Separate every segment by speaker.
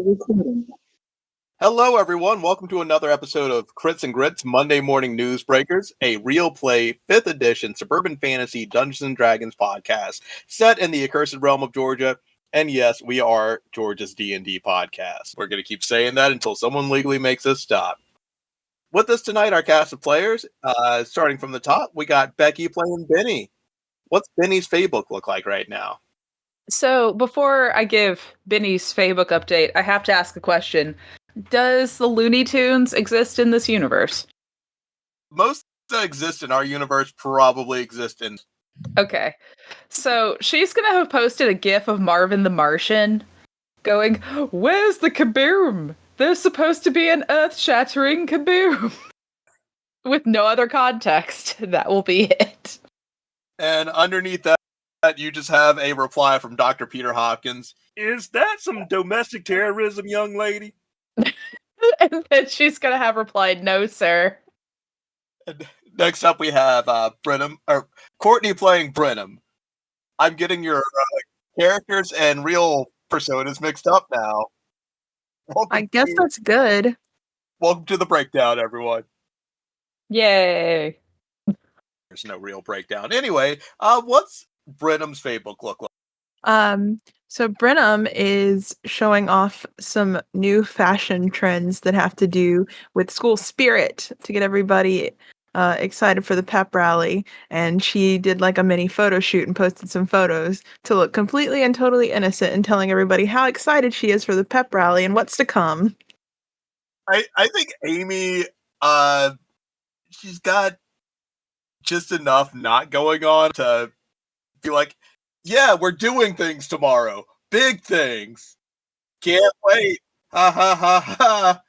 Speaker 1: recording.
Speaker 2: Hello, everyone. Welcome to another episode of Crits and Grits Monday Morning Newsbreakers, a real play 5th edition suburban fantasy Dungeons and Dragons podcast set in the accursed realm of Georgia. And yes, we are Georgia's D&D podcast. We're going to keep saying that until someone legally makes us stop. With us tonight, our cast of players. Starting from the top, we got Becky playing Benny. What's Benny's Faybook look like right now?
Speaker 3: So before I give Benny's Faybook update, I have to ask a question. Does the Looney Tunes exist in this universe?
Speaker 2: Most that exist in our universe probably exist in...
Speaker 3: Okay. So she's going to have posted a gif of Marvin the Martian going, "Where's the kaboom? There's supposed to be an earth-shattering kaboom." With no other context. That will be it.
Speaker 2: And underneath that, you just have a reply from Dr. Peter Hopkins. Is that some domestic terrorism, young lady?
Speaker 3: And then she's going to have replied, "No, sir."
Speaker 2: And next up, we have Courtney playing Brenham. I'm getting your characters and real personas mixed up now.
Speaker 1: I guess that's good.
Speaker 2: Welcome to the breakdown, everyone.
Speaker 3: Yay.
Speaker 2: There's no real breakdown. Anyway, what's Brenham's Faybook look like?
Speaker 1: So Brenham is showing off some new fashion trends that have to do with school spirit to get everybody excited for the pep rally. And she did like a mini photo shoot and posted some photos to look completely and totally innocent and telling everybody how excited she is for the pep rally and what's to come.
Speaker 2: I think Amy, she's got just enough not going on to be like, yeah, we're doing things tomorrow. Big things. Can't wait. Ha ha ha ha.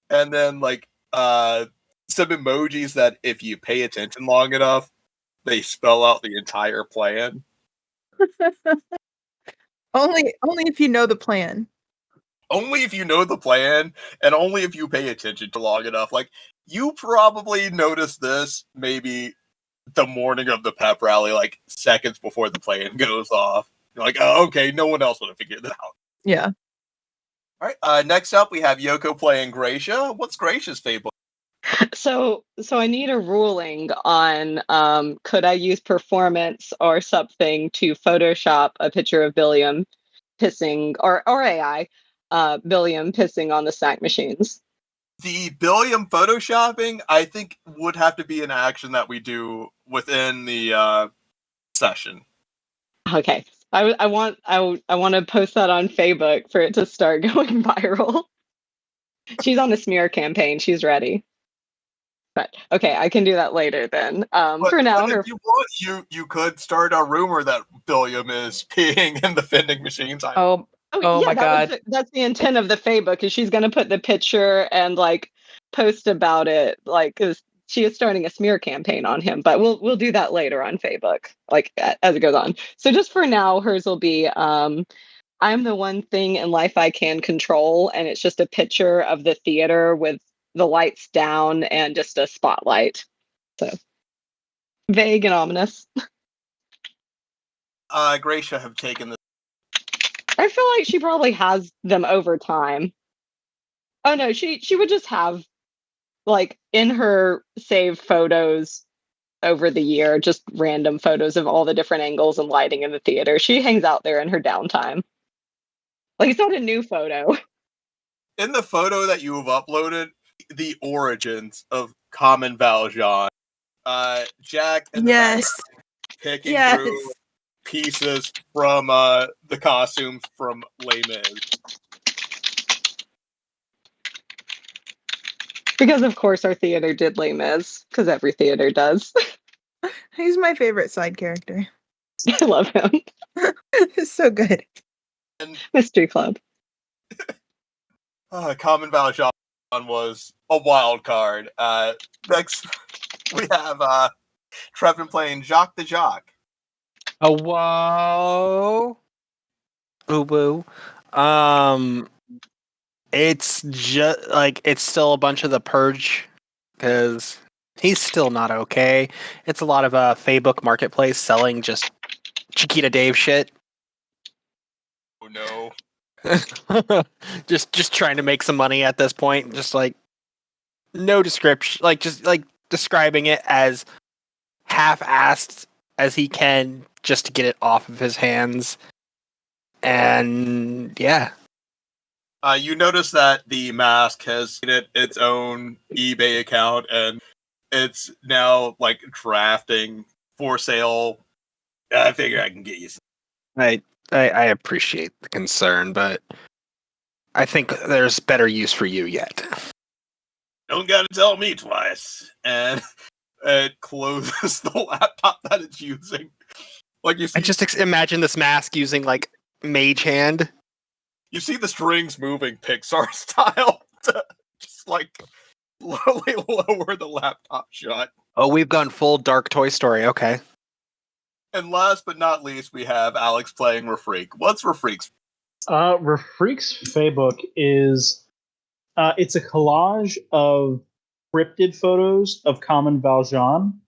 Speaker 2: And then some emojis that if you pay attention long enough, they spell out the entire plan.
Speaker 1: Only if you know the plan.
Speaker 2: Only if you know the plan, and only if you pay attention to long enough. Like, you probably noticed this maybe the morning of the pep rally, like seconds before the plan goes off. You're like, oh, okay, no one else would have figured it out.
Speaker 1: Yeah.
Speaker 2: All right. Next up, we have Yoko playing Gracia. What's Gracia's Faybook?
Speaker 4: So I need a ruling on could I use performance or something to Photoshop a picture of Billiam pissing or AI Billiam pissing on the snack machines.
Speaker 2: The Billiam photoshopping, I think, would have to be an action that we do within the session.
Speaker 4: Okay, I want to post that on Facebook for it to start going viral. She's on the smear campaign. She's ready. But okay, I can do that later then. For now,
Speaker 2: if you want, you could start a rumor that Billiam is peeing in the vending machines.
Speaker 3: Oh yeah, my God.
Speaker 4: That's the intent of the Faybook, is she's going to put the picture and like post about it, like, because she is starting a smear campaign on him. But we'll do that later on Faybook, like as it goes on. So just for now, hers will be I'm the one thing in life I can control, and it's just a picture of the theater with the lights down and just a spotlight. So vague and ominous.
Speaker 2: Gracia have taken this.
Speaker 4: I feel like she probably has them over time. Oh no, she would just have like in her saved photos over the year, just random photos of all the different angles and lighting in the theater. She hangs out there in her downtime. Like, it's not a new photo.
Speaker 2: In the photo that you have uploaded, the origins of Common Valjean. Jack and picking through pieces from the costumes from Les Mis.
Speaker 4: Because of course our theater did Les Mis, because every theater does.
Speaker 1: He's my favorite side character.
Speaker 4: I love him.
Speaker 1: He's so good.
Speaker 2: And
Speaker 4: Mystery Club.
Speaker 2: Common Valjean was a wild card. Next, we have Trevin playing Jacques the Jock.
Speaker 5: Oh, whoa. Boo-boo. It's just, like, it's still a bunch of the Purge, because he's still not okay. It's a lot of Faybook Marketplace selling just Chiquita Dave shit.
Speaker 2: Oh, no.
Speaker 5: just trying to make some money at this point. Just like no description, like just like describing it as half-assed as he can, just to get it off of his hands. And yeah,
Speaker 2: You notice that the mask has its own eBay account, and it's now like drafting for sale. I figure I can get you some.
Speaker 5: I appreciate the concern, but I think there's better use for you yet.
Speaker 2: Don't gotta tell me twice. And it closes the laptop that it's using. Like you see,
Speaker 5: I just imagine this mask using like mage hand.
Speaker 2: you see the strings moving Pixar style to just like slowly lower the laptop shut.
Speaker 5: Oh, we've gone full dark Toy Story. Okay.
Speaker 2: And last but not least, we have Alex playing Refreak. What's Refreak's?
Speaker 6: Refreak's Faybook is it's a collage of cryptid photos of Common Valjean.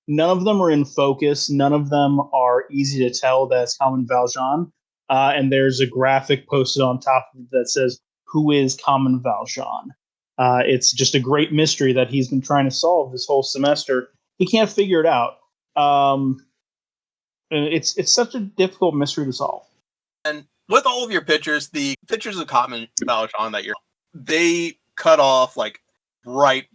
Speaker 6: None of them are in focus. None of them are easy to tell that's Common Valjean. And there's a graphic posted on top of it that says, "Who is Common Valjean?" It's just a great mystery that he's been trying to solve this whole semester. He can't figure it out. It's such a difficult mystery to solve.
Speaker 2: And with all of your pictures, the pictures of Common Valjean that they cut off like right.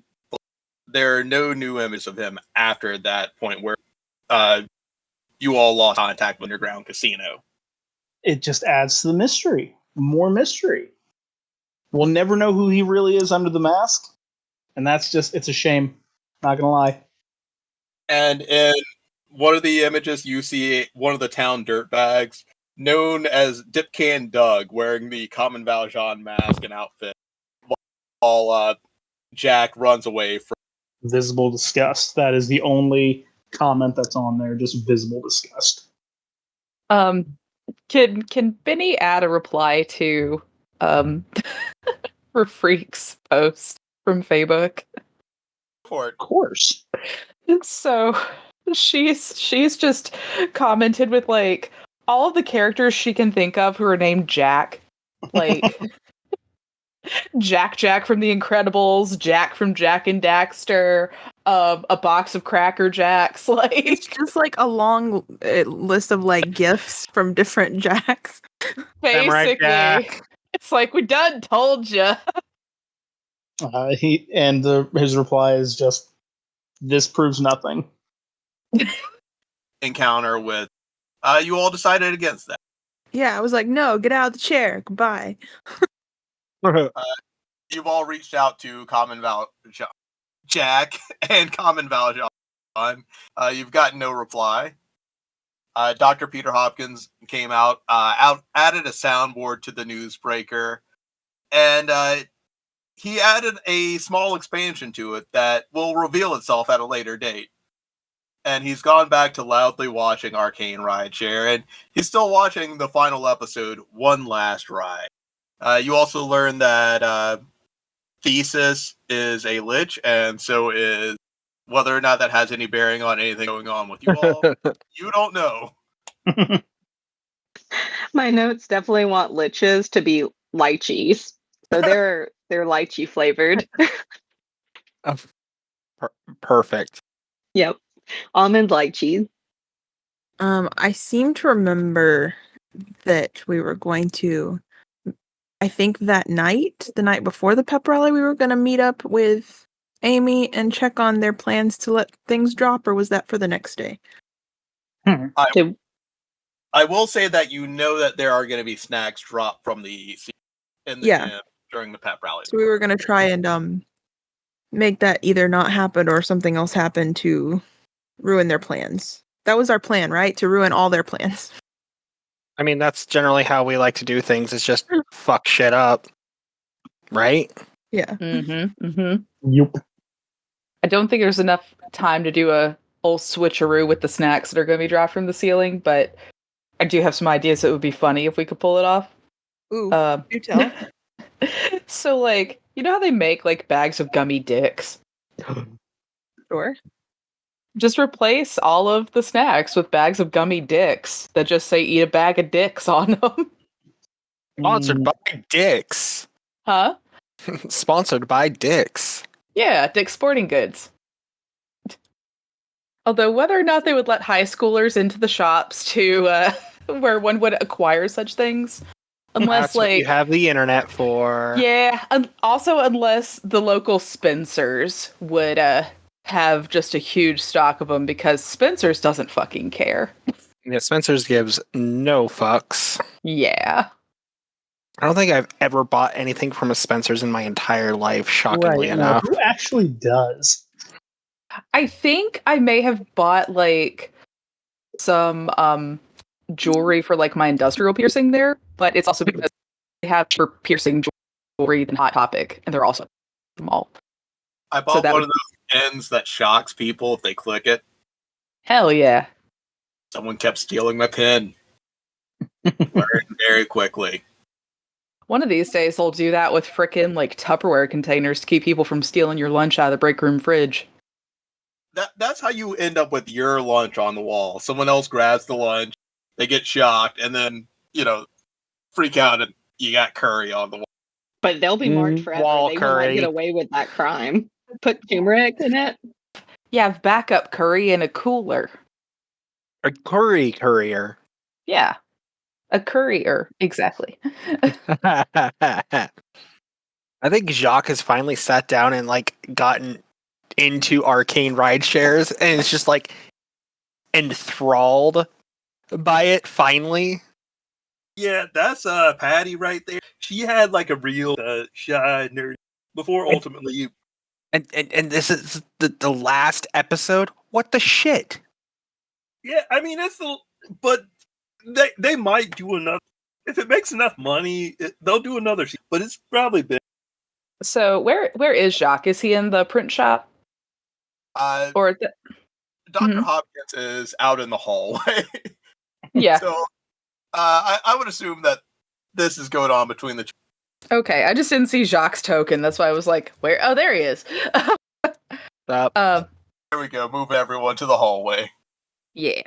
Speaker 2: There are no new images of him after that point where you all lost contact with Underground Casino.
Speaker 6: It just adds to the mystery. More mystery. We'll never know who he really is under the mask. And that's just, it's a shame. Not gonna lie.
Speaker 2: And in one of the images, you see one of the town dirtbags, known as Dip Can Doug, wearing the Common Valjean mask and outfit, while Jack runs away from.
Speaker 6: Visible disgust. That is the only comment that's on there. Just visible disgust.
Speaker 3: Can Benny add a reply to for Freak's post from Facebook?
Speaker 2: For it.
Speaker 6: Of course.
Speaker 3: So she's just commented with like all of the characters she can think of who are named Jack, like Jack from The Incredibles, Jack from Jack and Daxter, a box of Cracker Jacks. Like
Speaker 1: It's just like a long list of like gifts from different Jacks.
Speaker 3: basically,
Speaker 5: Jack.
Speaker 3: it's like we done told you.
Speaker 6: His reply is just, "This proves nothing."
Speaker 2: Encounter with. You all decided against that.
Speaker 1: Yeah, I was like, no, get out of the chair. Goodbye.
Speaker 2: You've all reached out to Common Valjean, Jack, and Common Valjean. You've gotten no reply. Dr. Peter Hopkins came out, added a soundboard to the Newsbreaker, and he added a small expansion to it that will reveal itself at a later date. And he's gone back to loudly watching Arcane Rideshare, and he's still watching the final episode, One Last Ride. You also learn that Thesis is a lich, and so is whether or not that has any bearing on anything going on with you all. You don't know.
Speaker 4: My notes definitely want liches to be lychees. So they're lychee flavored.
Speaker 5: Perfect.
Speaker 4: Yep. Almond lychees.
Speaker 1: I seem to remember that we were going to, I think that night, the night before the pep rally, we were going to meet up with Amy and check on their plans to let things drop, or was that for the next day?
Speaker 2: I will say that you know that there are going to be snacks dropped from the in the gym during the pep rally.
Speaker 1: So we were going to try and make that either not happen or something else happen to ruin their plans. That was our plan, right? To ruin all their plans.
Speaker 5: I mean, that's generally how we like to do things. Is just fuck shit up, right?
Speaker 1: Yeah.
Speaker 6: Yup.
Speaker 3: I don't think there's enough time to do a whole switcheroo with the snacks that are going to be dropped from the ceiling, but I do have some ideas that would be funny if we could pull it off.
Speaker 1: Ooh, do tell.
Speaker 3: So, like, you know how they make like bags of gummy dicks?
Speaker 1: Sure.
Speaker 3: Just replace all of the snacks with bags of gummy dicks that just say "eat a bag of dicks" on them.
Speaker 5: Sponsored by Dick's.
Speaker 3: Huh?
Speaker 5: Sponsored by Dick's.
Speaker 3: Yeah, Dick's Sporting Goods. Although whether or not they would let high schoolers into the shops to where one would acquire such things, unless
Speaker 5: That's what you have the internet for.
Speaker 3: yeah, also unless the local Spencer's would have just a huge stock of them, because Spencer's doesn't fucking care.
Speaker 5: Yeah, Spencer's gives no fucks.
Speaker 3: Yeah.
Speaker 5: I don't think I've ever bought anything from a Spencer's in my entire life, shockingly
Speaker 6: Right,
Speaker 5: enough.
Speaker 6: who actually does?
Speaker 3: I think I may have bought like some jewelry for like my industrial piercing there, but it's also because they have for piercing jewelry than Hot Topic, and they're also small.
Speaker 2: I bought one of those pens that shocks people if they click it.
Speaker 3: Hell yeah.
Speaker 2: Someone kept stealing my pen. Learned very quickly.
Speaker 3: One of these days they'll do that with frickin' like Tupperware containers to keep people from stealing your lunch out of the break room fridge.
Speaker 2: That's how you end up with your lunch on the wall. Someone else grabs the lunch, they get shocked, and then, freak out and you got curry on the wall.
Speaker 4: But they'll be marked forever.
Speaker 5: Wall
Speaker 4: They will
Speaker 5: curry.
Speaker 4: not get away with that crime. Put turmeric in it.
Speaker 3: You have backup curry in a cooler.
Speaker 5: A curry courier.
Speaker 3: Yeah. A courier, exactly.
Speaker 5: I think Jacques has finally sat down and gotten into arcane ride shares and is just enthralled by it finally.
Speaker 2: Yeah, that's Patty right there. She had a real shy nerd before ultimately.
Speaker 5: And this is the last episode. What the shit?
Speaker 2: Yeah, I mean but they might do another if it makes enough money. They'll do another, but it's probably been.
Speaker 3: So where is Jacques? Is he in the print shop? Or
Speaker 2: Dr. Hopkins is out in the hallway.
Speaker 3: Yeah.
Speaker 2: So I would assume that this is going on between the two.
Speaker 3: Okay, I just didn't see Jacques' token. That's why I was like, where? Oh, there he is.
Speaker 2: There we go. Move everyone to the hallway.
Speaker 3: Yeah.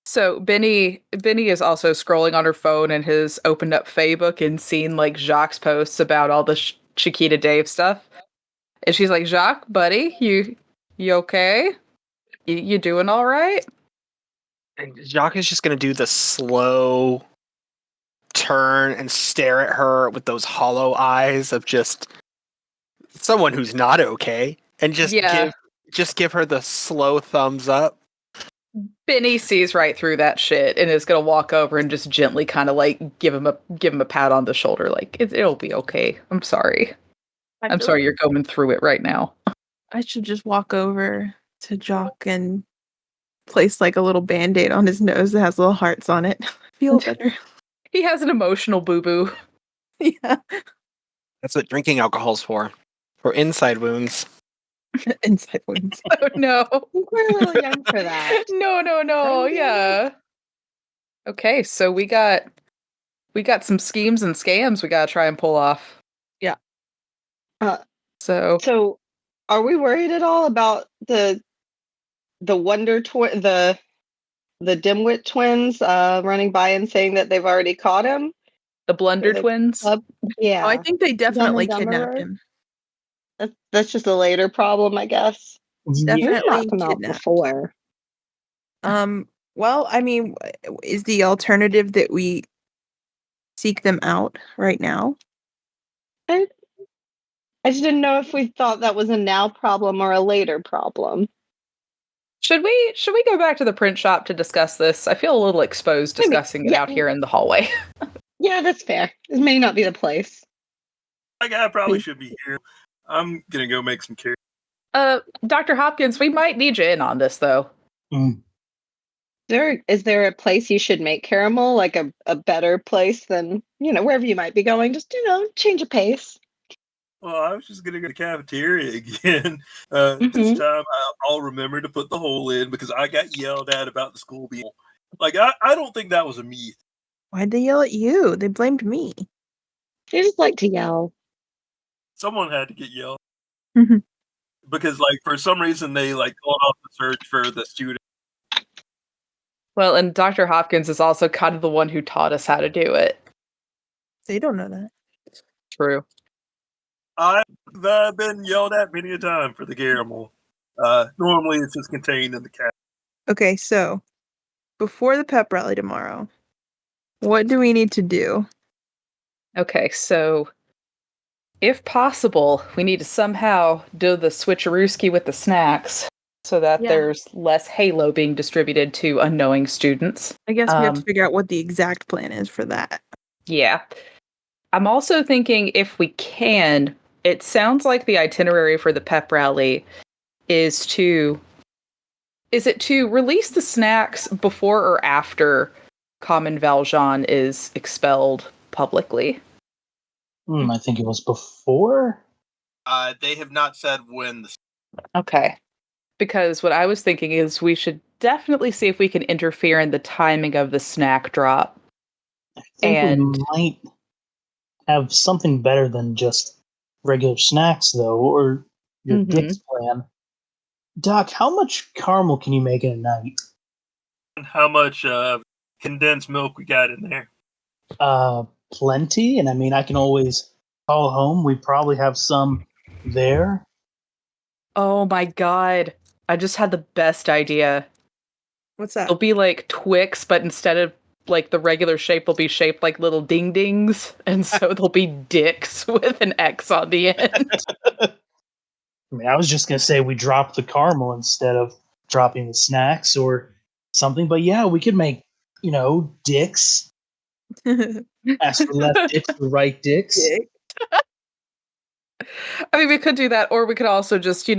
Speaker 3: So Benny is also scrolling on her phone and has opened up Facebook and seen Jacques' posts about all the Chiquita Dave stuff. And she's like, Jacques, buddy, you okay? You doing all right?
Speaker 5: And Jacques is just gonna do the slow turn and stare at her with those hollow eyes of just someone who's not okay, and just give her the slow thumbs up.
Speaker 3: Benny sees right through that shit and is gonna walk over and just gently kind of give him a pat on the shoulder, it'll be okay. I'm sorry. I'm sorry you're going through it right now.
Speaker 1: I should just walk over to Jock and place a little band-aid on his nose that has little hearts on it. Feel better.
Speaker 3: He has an emotional boo-boo.
Speaker 1: Yeah.
Speaker 5: That's what drinking alcohol's for inside wounds.
Speaker 1: Inside wounds.
Speaker 3: Oh no.
Speaker 4: We're a little young for that.
Speaker 3: No. Yeah. Okay, so we got some schemes and scams we gotta try and pull off.
Speaker 1: Yeah.
Speaker 3: So
Speaker 4: are we worried at all about the Wonder Twin, the Dimwit twins running by and saying that they've already caught him?
Speaker 3: the Blunder twins.
Speaker 4: Yeah.
Speaker 1: Oh, I think they definitely
Speaker 4: Dumb and
Speaker 1: kidnapped
Speaker 4: Dumberer?
Speaker 1: him.
Speaker 4: That's just a later problem, I guess.
Speaker 1: Definitely
Speaker 4: Not come out
Speaker 1: kidnapped.
Speaker 4: before.
Speaker 1: Well, I mean, is the alternative that we seek them out right now?
Speaker 4: I just didn't know if we thought that was a now problem or a later problem.
Speaker 3: Should we go back to the print shop to discuss this? I feel a little exposed discussing it out here in the hallway.
Speaker 4: Yeah, that's fair. It may not be the place.
Speaker 2: I probably should be here. I'm gonna go make some carrots.
Speaker 3: Dr. Hopkins, we might need you in on this though.
Speaker 4: Is there a place you should make caramel, like a better place than, wherever you might be going? Just, change of pace.
Speaker 2: Well, I was just gonna go to the cafeteria again. This time I'll remember to put the hole in because I got yelled at about the school being. I don't think that was a me.
Speaker 1: Why'd they yell at you? They blamed me.
Speaker 4: They just like to yell.
Speaker 2: Someone had to get yelled. Because for some reason they called off the search for the student.
Speaker 3: Well, and Dr. Hopkins is also kind of the one who taught us how to do it.
Speaker 1: They don't know that.
Speaker 3: True.
Speaker 2: I've been yelled at many a time for the caramel. Normally it's just contained in the cat.
Speaker 1: Okay, so before the pep rally tomorrow, what do we need to do?
Speaker 3: Okay, so if possible, we need to somehow do the switcherooski with the snacks so that
Speaker 1: Yeah.
Speaker 3: there's less Halo being distributed to unknowing students.
Speaker 1: I guess we have to figure out what the exact plan is for that.
Speaker 3: Yeah. I'm also thinking if we can, it sounds like the itinerary for the pep rally is to release the snacks before or after Common Valjean is expelled publicly?
Speaker 6: I think it was before.
Speaker 2: They have not said when.
Speaker 3: Okay. Because what I was thinking is we should definitely see if we can interfere in the timing of the snack drop.
Speaker 6: I think
Speaker 3: And
Speaker 6: we might have something better than just regular snacks, though, or your Dick's plan. Doc, how much caramel can you make in a night?
Speaker 2: How much condensed milk we got in there?
Speaker 6: Plenty, and I mean, I can always call home. We probably have some there.
Speaker 3: oh my god, I just had the best idea.
Speaker 1: What's that?
Speaker 3: It'll be like Twix, but instead of like the regular shape, will be shaped like little ding dings, and so they'll be dicks with an X on the end.
Speaker 6: I mean, I was just gonna say we drop the caramel instead of dropping the snacks or something, but yeah, we could make, dicks. Ask for left dicks for right dicks.
Speaker 3: I mean, we could do that, or we could also just,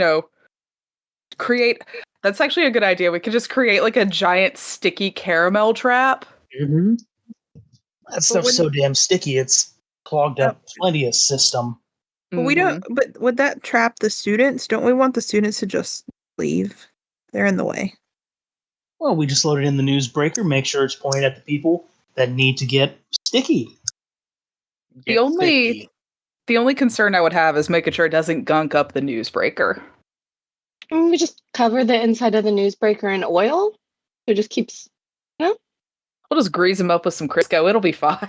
Speaker 3: create. That's actually a good idea. We could just create like a giant sticky caramel trap.
Speaker 6: Mm-hmm. That stuff's so damn sticky, it's clogged up plenty of system.
Speaker 1: But we don't. But would that trap the students? Don't we want the students to just leave? They're in the way.
Speaker 6: Well, we just load it in the newsbreaker, make sure it's pointed at the people that need to get sticky.
Speaker 3: The only concern I would have is making sure it doesn't gunk up the newsbreaker.
Speaker 4: We just cover the inside of the newsbreaker in oil. It just keeps.
Speaker 3: We'll just grease them up with some Crisco. It'll be fine.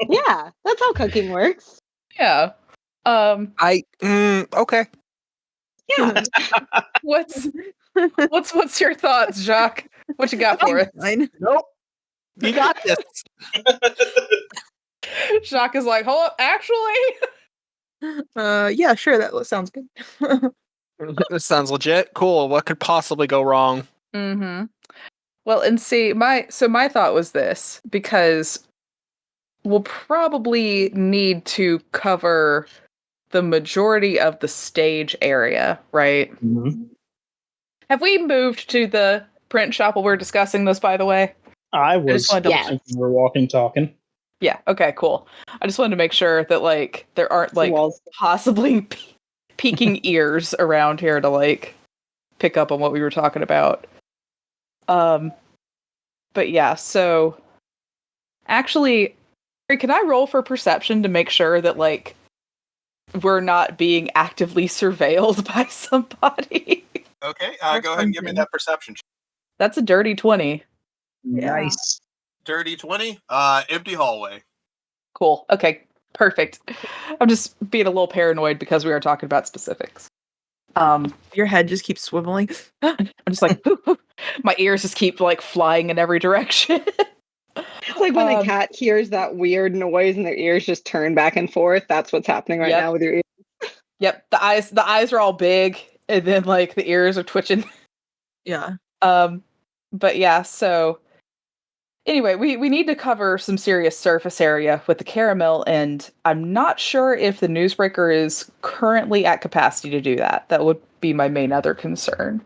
Speaker 4: Yeah, that's how cooking works.
Speaker 3: Yeah.
Speaker 5: Okay.
Speaker 4: Yeah.
Speaker 3: What's your thoughts, Jacques? What you got for us?
Speaker 5: Nope. You got this.
Speaker 3: Jacques is like, hold up, actually.
Speaker 1: Yeah, sure. That sounds good.
Speaker 5: This sounds legit. Cool. What could possibly go wrong?
Speaker 3: Mm-hmm. Well, and see, my thought was this, because we'll probably need to cover the majority of the stage area, right?
Speaker 6: Mm-hmm.
Speaker 3: Have we moved to the print shop while we're discussing this, by the way?
Speaker 6: I was
Speaker 3: just wanted to-
Speaker 6: thinking we're walking, talking.
Speaker 3: Yeah, okay, cool. I just wanted to make sure that, like, there aren't, like, possibly peeking ears around here to, like, pick up on what we were talking about. But yeah, so actually, can I roll for perception to make sure that, like, we're not being actively surveilled by somebody?
Speaker 2: Okay, go ahead and give me that perception.
Speaker 3: That's a dirty 20.
Speaker 6: Nice.
Speaker 2: Dirty 20. Empty hallway.
Speaker 3: Cool. Okay, perfect. I'm just being a little paranoid because we are talking about specifics.
Speaker 1: Your head just keeps swiveling.
Speaker 3: I'm just like, my ears just keep like flying in every direction.
Speaker 4: It's like when a cat hears that weird noise and their ears just turn back and forth. That's what's happening right now with your ears.
Speaker 3: Yep, the eyes are all big, and then like the ears are twitching.
Speaker 1: Yeah.
Speaker 3: But yeah, so anyway, we need to cover some serious surface area with the caramel, and I'm not sure if the newsbreaker is currently at capacity to do that. That would be my main other concern.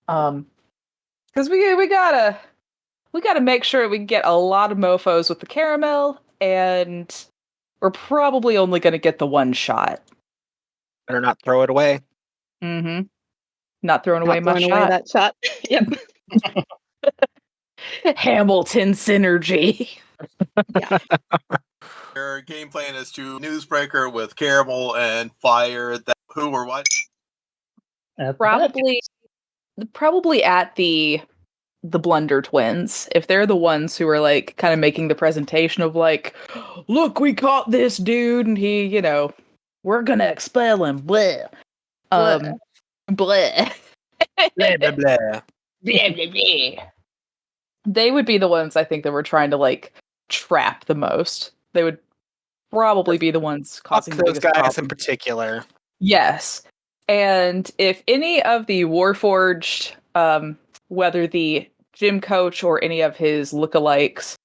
Speaker 3: Because we gotta make sure we can get a lot of mofos with the caramel, and we're probably only gonna get the one shot.
Speaker 5: Better not throw it away.
Speaker 3: Mm-hmm. Not throwing away my shot.
Speaker 4: Away that shot. Yep.
Speaker 3: Hamilton synergy.
Speaker 4: Yeah.
Speaker 2: Your game plan is to newsbreaker with caramel and fire that who or what?
Speaker 3: Probably at the the Blunder twins, if they're the ones who are like kind of making the presentation of like, look, we caught this dude and he, we're gonna expel him. Bleh. Bleh.
Speaker 5: Blah blah blah.
Speaker 3: Blah, blah, blah. They would be the ones I think that were trying to like trap the most. They would probably be the ones causing the
Speaker 5: Those
Speaker 3: biggest
Speaker 5: guys
Speaker 3: problem.
Speaker 5: in particular.
Speaker 3: Yes. And if any of the Warforged, whether the gym coach or any of his lookalikes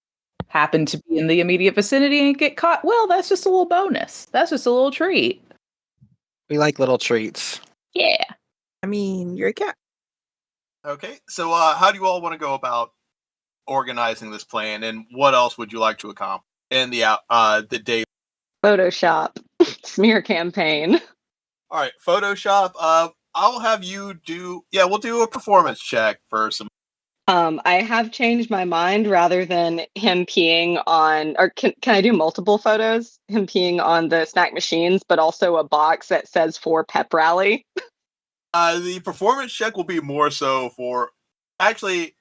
Speaker 3: happen to be in the immediate vicinity and get caught, well, that's just a little bonus. That's just a little treat.
Speaker 5: We like little treats.
Speaker 3: Yeah.
Speaker 1: I mean, you're a cat.
Speaker 2: Okay, so how do you all want to go about organizing this plan, and what else would you like to accomplish in the day?
Speaker 4: Photoshop smear campaign.
Speaker 2: All right, Photoshop. I'll have you do. Yeah, we'll do a performance check for some.
Speaker 4: I have changed my mind. Rather than him peeing on, or can I do multiple photos? Him peeing on the snack machines, but also a box that says for pep rally.
Speaker 2: The performance check will be more so for. Actually,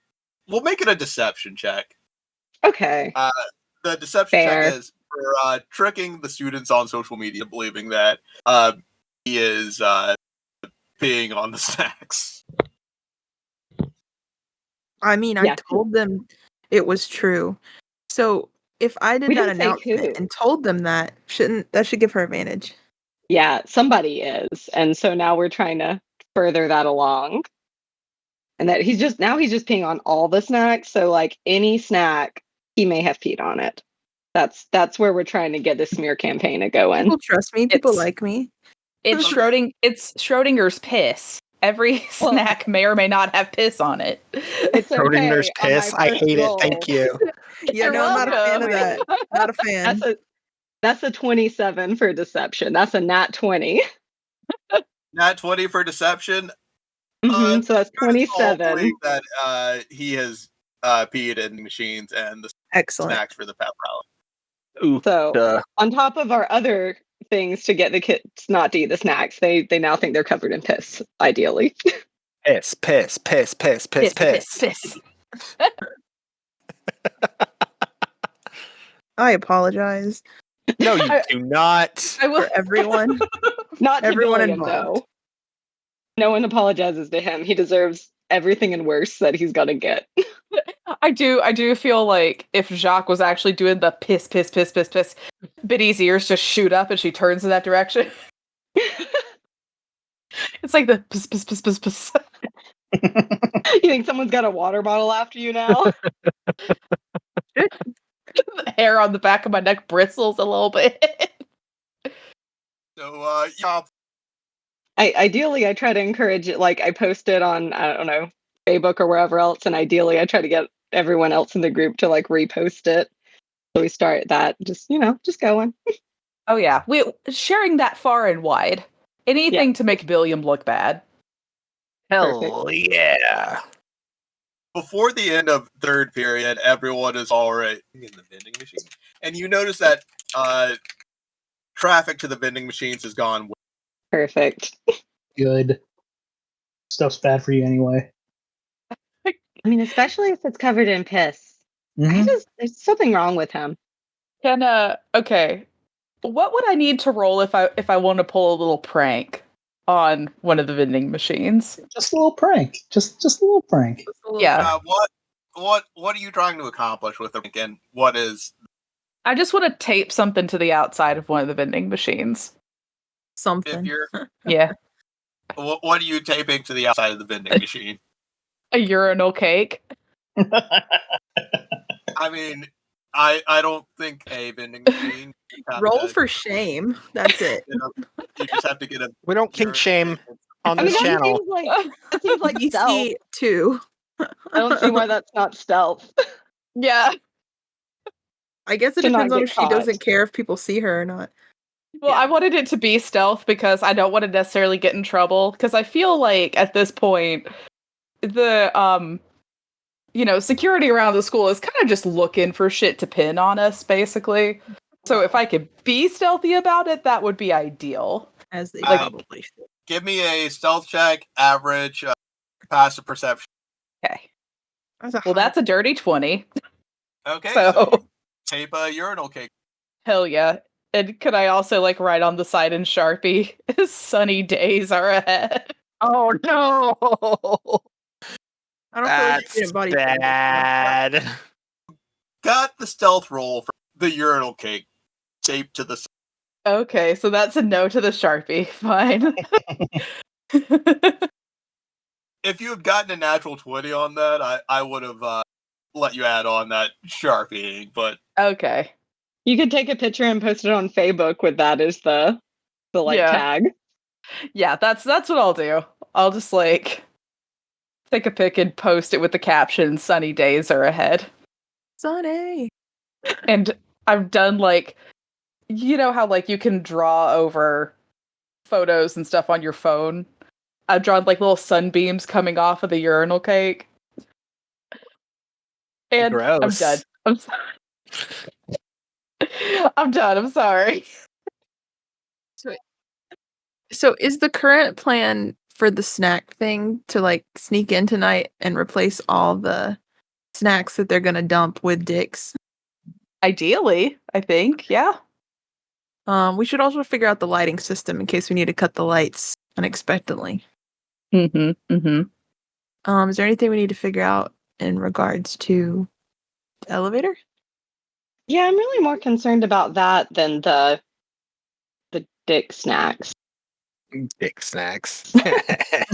Speaker 2: we'll make it a deception check.
Speaker 4: Okay.
Speaker 2: The deception
Speaker 4: Fair.
Speaker 2: check is for tricking the students on social media, believing that he is peeing on the snacks.
Speaker 1: I mean, I
Speaker 4: Yeah.
Speaker 1: told them it was true. So if I did
Speaker 4: We
Speaker 1: that
Speaker 4: didn't say
Speaker 1: announcement
Speaker 4: who.
Speaker 1: and told them that, that should give her advantage.
Speaker 4: Yeah, somebody is, and so now we're trying to further that along. And that he's just peeing on all the snacks. So like any snack, he may have peed on it. That's where we're trying to get this smear campaign to go in.
Speaker 1: People trust me. People
Speaker 3: It's-
Speaker 1: like me.
Speaker 3: It's Schrodinger's piss. Every
Speaker 4: Well-
Speaker 3: snack may or may not have piss on it.
Speaker 4: It's
Speaker 5: Schrodinger's
Speaker 4: okay. On my
Speaker 5: piss. I
Speaker 4: first
Speaker 5: hate
Speaker 4: roll.
Speaker 5: it. Thank you.
Speaker 1: Yeah,
Speaker 3: You're
Speaker 1: no, I'm not a fan of
Speaker 3: welcome.
Speaker 1: that. Not a fan.
Speaker 4: That's a 27 for deception. That's a nat 20.
Speaker 2: Nat 20 for deception.
Speaker 4: So that's
Speaker 2: You guys all
Speaker 4: 27.
Speaker 2: believe that he has peed in the machines and the
Speaker 1: Excellent.
Speaker 2: snacks for the pep rally.
Speaker 5: Ooh,
Speaker 4: So on top of our other things to get the kids not to eat the snacks, they now think they're covered in piss, ideally.
Speaker 5: piss, piss, piss, piss, piss, piss.
Speaker 3: Piss.
Speaker 1: I apologize
Speaker 5: No, you do not.
Speaker 3: I will.
Speaker 1: for everyone.
Speaker 4: Not to
Speaker 1: Everyone
Speaker 4: Billiam,
Speaker 1: involved.
Speaker 4: though. No one apologizes to him. He deserves everything and worse that he's gonna get.
Speaker 3: I do feel like if Jacques was actually doing the piss, piss, piss, piss, piss, Biddy's ears just shoot up and she turns in that direction. It's like the piss, piss, piss, piss, piss.
Speaker 4: You think someone's got a water bottle after you now?
Speaker 3: The hair on the back of my neck bristles a little bit.
Speaker 2: So, yeah,
Speaker 4: Ideally, I try to encourage it. Like I post it on, I don't know, Facebook or wherever else, and ideally, I try to get everyone else in the group to like repost it. So we start that, just going.
Speaker 3: Oh yeah, we sharing that far and wide. Anything to make Billiam look bad.
Speaker 5: Hell yeah.
Speaker 2: before the end of third period, everyone is already in the vending machine. And you notice that traffic to the vending machines has gone.
Speaker 4: Perfect.
Speaker 6: Good. Stuff's bad for you anyway.
Speaker 4: I mean, especially if it's covered in piss.
Speaker 6: Mhm.
Speaker 4: There's something wrong with him.
Speaker 3: Okay. What would I need to roll if I want to pull a little prank on one of the vending machines?
Speaker 6: Just a little prank. Just a little prank.
Speaker 3: Yeah.
Speaker 2: What are you trying to accomplish with the prank, and what is?
Speaker 3: I just want to tape something to the outside of one of the vending machines.
Speaker 2: If
Speaker 1: Something.
Speaker 2: you're,
Speaker 3: Yeah.
Speaker 2: what are you taping to the outside of the vending machine?
Speaker 3: A urinal cake.
Speaker 2: I mean, I don't think a vending machine.
Speaker 1: Roll for shame. That's it.
Speaker 2: You just have to get a.
Speaker 5: We don't kink shame on
Speaker 4: I mean,
Speaker 5: this
Speaker 4: that
Speaker 5: channel.
Speaker 4: seems like stealth.
Speaker 1: DC 2.
Speaker 4: I don't see why that's not stealth.
Speaker 3: Yeah.
Speaker 1: I guess it
Speaker 4: To not
Speaker 1: depends on
Speaker 4: get
Speaker 1: if she
Speaker 4: caught.
Speaker 1: doesn't care if people see her or not.
Speaker 3: Well, I wanted it to be stealth because I don't want to necessarily get in trouble. Because I feel like at this point, the security around the school is kind of just looking for shit to pin on us, basically. So if I could be stealthy about it, that would be ideal.
Speaker 1: As they
Speaker 2: Like-
Speaker 1: probably should.
Speaker 2: Give me a stealth check, average, passive perception.
Speaker 3: Okay. Well, that's a dirty 20.
Speaker 2: Okay,
Speaker 3: So-
Speaker 2: so you tape a urinal cake.
Speaker 3: Hell yeah. And could I also like write on the side in Sharpie, sunny days are ahead?
Speaker 5: Oh no!
Speaker 1: I don't feel like
Speaker 5: That's
Speaker 1: you're getting body
Speaker 5: bad.
Speaker 2: Got the stealth roll for the urinal cake taped to the.
Speaker 3: Okay, so that's a no to the Sharpie. Fine.
Speaker 2: If you had gotten a natural 20 on that, I would have let you add on that Sharpie, but
Speaker 3: Okay.
Speaker 4: You could take a picture and post it on Facebook with that as the like
Speaker 3: Yeah.
Speaker 4: tag.
Speaker 3: Yeah, that's what I'll do. I'll just like take a pic and post it with the caption sunny days are ahead.
Speaker 1: Sunny.
Speaker 3: And I've done like you know how like you can draw over photos and stuff on your phone? I've drawn like little sunbeams coming off of the urinal cake. And I'm
Speaker 5: Gross.
Speaker 3: done. I'm sorry. I'm done. I'm sorry.
Speaker 1: So is the current plan for the snack thing to like sneak in tonight and replace all the snacks that they're gonna dump with dicks?
Speaker 3: Ideally, I think, yeah.
Speaker 1: We should also figure out the lighting system in case we need to cut the lights unexpectedly.
Speaker 3: Mm-hmm. Mm-hmm.
Speaker 1: Is there anything we need to figure out in regards to the elevator?
Speaker 4: Yeah, I'm really more concerned about that than the dick snacks.
Speaker 5: Dick snacks.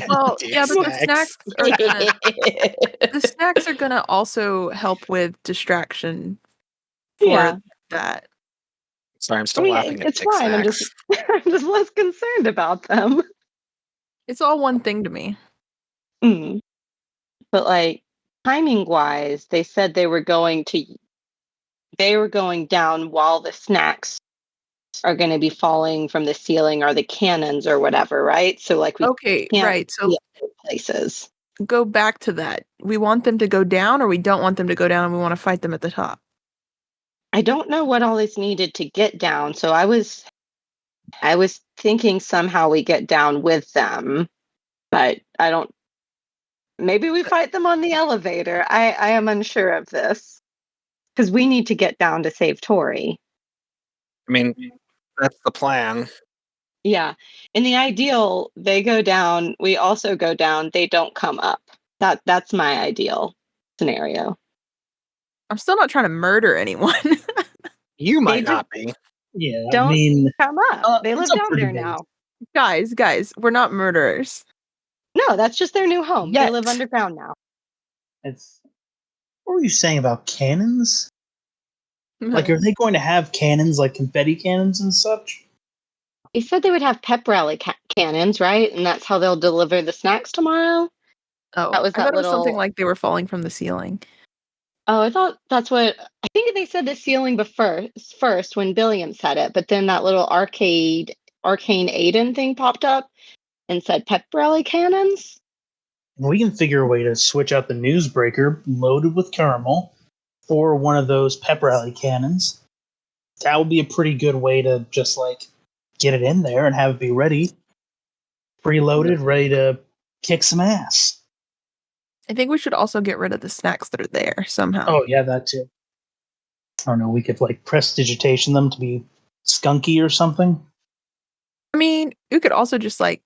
Speaker 1: Well,
Speaker 5: Dick
Speaker 1: yeah, but
Speaker 5: snacks.
Speaker 1: the snacks are gonna also help with distraction for
Speaker 4: Yeah.
Speaker 1: that.
Speaker 5: Sorry, I'm still
Speaker 4: I mean,
Speaker 5: laughing at
Speaker 4: it's
Speaker 5: dick
Speaker 4: fine. I'm
Speaker 5: snacks.
Speaker 4: just less concerned about them.
Speaker 1: It's all one thing to me.
Speaker 4: Mm. But like timing wise, they said they were going down while the snacks are going to be falling from the ceiling or the cannons or whatever, right? So like we
Speaker 1: Okay,
Speaker 4: can't
Speaker 1: right. So
Speaker 4: be other places.
Speaker 1: go back to that. We want them to go down, or we don't want them to go down, and we want to fight them at the top.
Speaker 4: I don't know what all is needed to get down, so I was thinking somehow we get down with them, but I don't. Maybe we fight them on the elevator. I am unsure of this because we need to get down to save Tori.
Speaker 5: I mean, that's the plan.
Speaker 4: Yeah, in the ideal, they go down. We also go down. They don't come up. That's my ideal scenario.
Speaker 1: I'm still not trying to murder anyone.
Speaker 5: You might
Speaker 4: just
Speaker 5: not be.
Speaker 6: Yeah, I
Speaker 4: Don't
Speaker 6: mean,
Speaker 4: come up. They
Speaker 6: it's
Speaker 4: live
Speaker 6: a
Speaker 4: down
Speaker 6: pretty
Speaker 4: there
Speaker 6: big-
Speaker 4: now.
Speaker 1: guys, we're not murderers.
Speaker 4: No, that's just their new home. They live
Speaker 5: Yet.
Speaker 4: underground now.
Speaker 6: it's. What were you saying about cannons? Like, are they going to have cannons, like confetti cannons and such?
Speaker 4: They said they would have pep rally cannons, right? And that's how they'll deliver the snacks tomorrow.
Speaker 1: Oh,
Speaker 4: That was
Speaker 1: I thought
Speaker 4: that
Speaker 1: it was something
Speaker 4: little.
Speaker 1: like they were falling from the ceiling.
Speaker 4: Oh, I thought that's what. I think they said the ceiling first when Billiam said it, but then that little arcane Aiden thing popped up and said pep rally cannons.
Speaker 6: We can figure a way to switch out the newsbreaker loaded with caramel for one of those pep rally cannons. That would be a pretty good way to just like get it in there and have it be ready, preloaded, ready to kick some ass.
Speaker 1: I think we should also get rid of the snacks that are there somehow.
Speaker 6: Oh yeah, that too. I don't know. We could like prestidigitation them to be skunky or something.
Speaker 1: I mean, we could also just like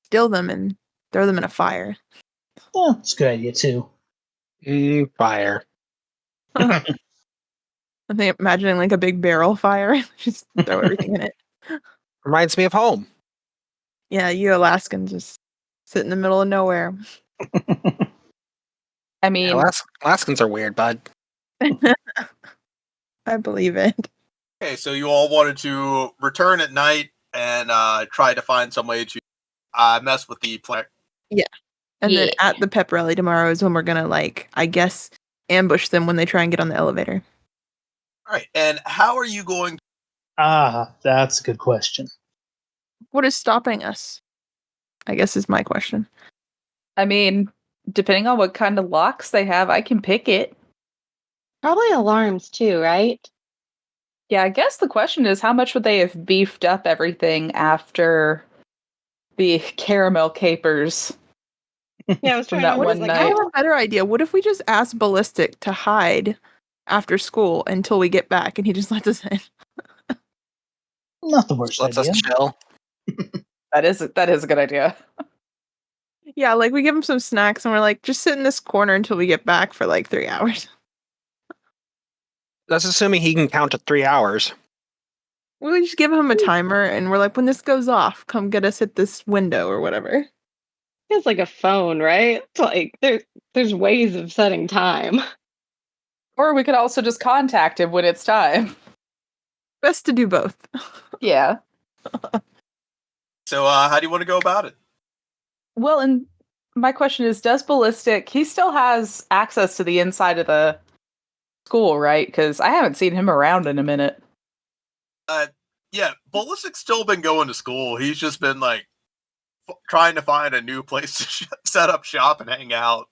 Speaker 1: steal them and throw them in a fire.
Speaker 6: Yeah, it's a good idea too.
Speaker 5: Fire.
Speaker 1: I think imagining like a big barrel fire, just throw everything in it.
Speaker 5: Reminds me of home.
Speaker 1: Yeah, you Alaskans just sit in the middle of nowhere.
Speaker 3: I mean,
Speaker 5: Alaskans are weird, bud.
Speaker 1: I believe it.
Speaker 2: okay, so you all wanted to return at night and try to find some way to mess with the plague.
Speaker 1: And then
Speaker 4: Yeah.
Speaker 1: at the pep rally tomorrow is when we're gonna like, I guess, ambush them when they try and get on the elevator.
Speaker 2: All right, and how are you going?
Speaker 6: That's a good question.
Speaker 1: What is stopping us? I guess is my question.
Speaker 3: I mean, depending on what kind of locks they have, I can pick it.
Speaker 4: Probably alarms too, right?
Speaker 3: Yeah, I guess the question is how much would they have beefed up everything after the caramel capers?
Speaker 4: Yeah, I was
Speaker 3: From
Speaker 4: trying
Speaker 3: that
Speaker 4: to
Speaker 3: one
Speaker 4: remember,
Speaker 1: I
Speaker 3: night.
Speaker 1: have a better idea. What if we just ask Ballistic to hide after school until we get back, and he just lets us in?
Speaker 6: Not the worst
Speaker 5: Lets
Speaker 6: idea.
Speaker 5: us chill.
Speaker 3: That is a good idea.
Speaker 1: Yeah, like we give him some snacks, and we're like, just sit in this corner until we get back for like 3 hours.
Speaker 5: That's assuming he can count to 3 hours.
Speaker 1: We just give him a timer, and we're like, when this goes off, come get us at this window or whatever.
Speaker 4: it's like a phone, right? It's like there's ways of setting time.
Speaker 3: Or we could also just contact him when it's time.
Speaker 1: Best to do both.
Speaker 3: Yeah.
Speaker 2: So, how do you want to go about it?
Speaker 3: Well, and my question is, does Ballistic, he still has access to the inside of the school, right? Because I haven't seen him around in a minute.
Speaker 2: Yeah, Ballistic's still been going to school. He's just been like trying to find a new place to set up shop and hang out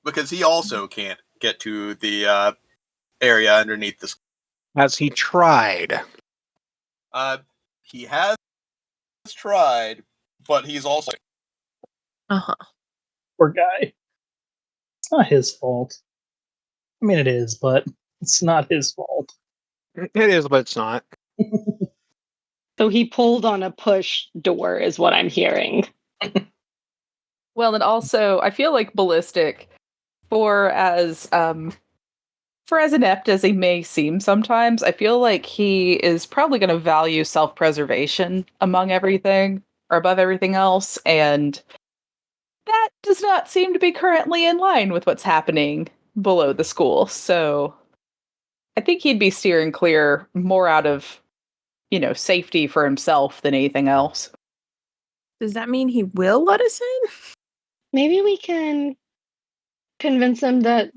Speaker 2: because he also can't get to the area underneath the school.
Speaker 5: Has he tried?
Speaker 2: He has tried, but he's also
Speaker 1: Uh-huh.
Speaker 6: Poor guy. It's not his fault. I mean, it is, but it's not his fault.
Speaker 5: It is, but it's not.
Speaker 4: So he pulled on a push door, is what I'm hearing.
Speaker 3: Well, and also, I feel like Ballistic, for as inept as he may seem sometimes, I feel like he is probably going to value self-preservation among everything, or above everything else, and that does not seem to be currently in line with what's happening below the school. So I think he'd be steering clear more out of, safety for himself than anything else.
Speaker 1: Does that mean he will let us in?
Speaker 4: Maybe we can convince him that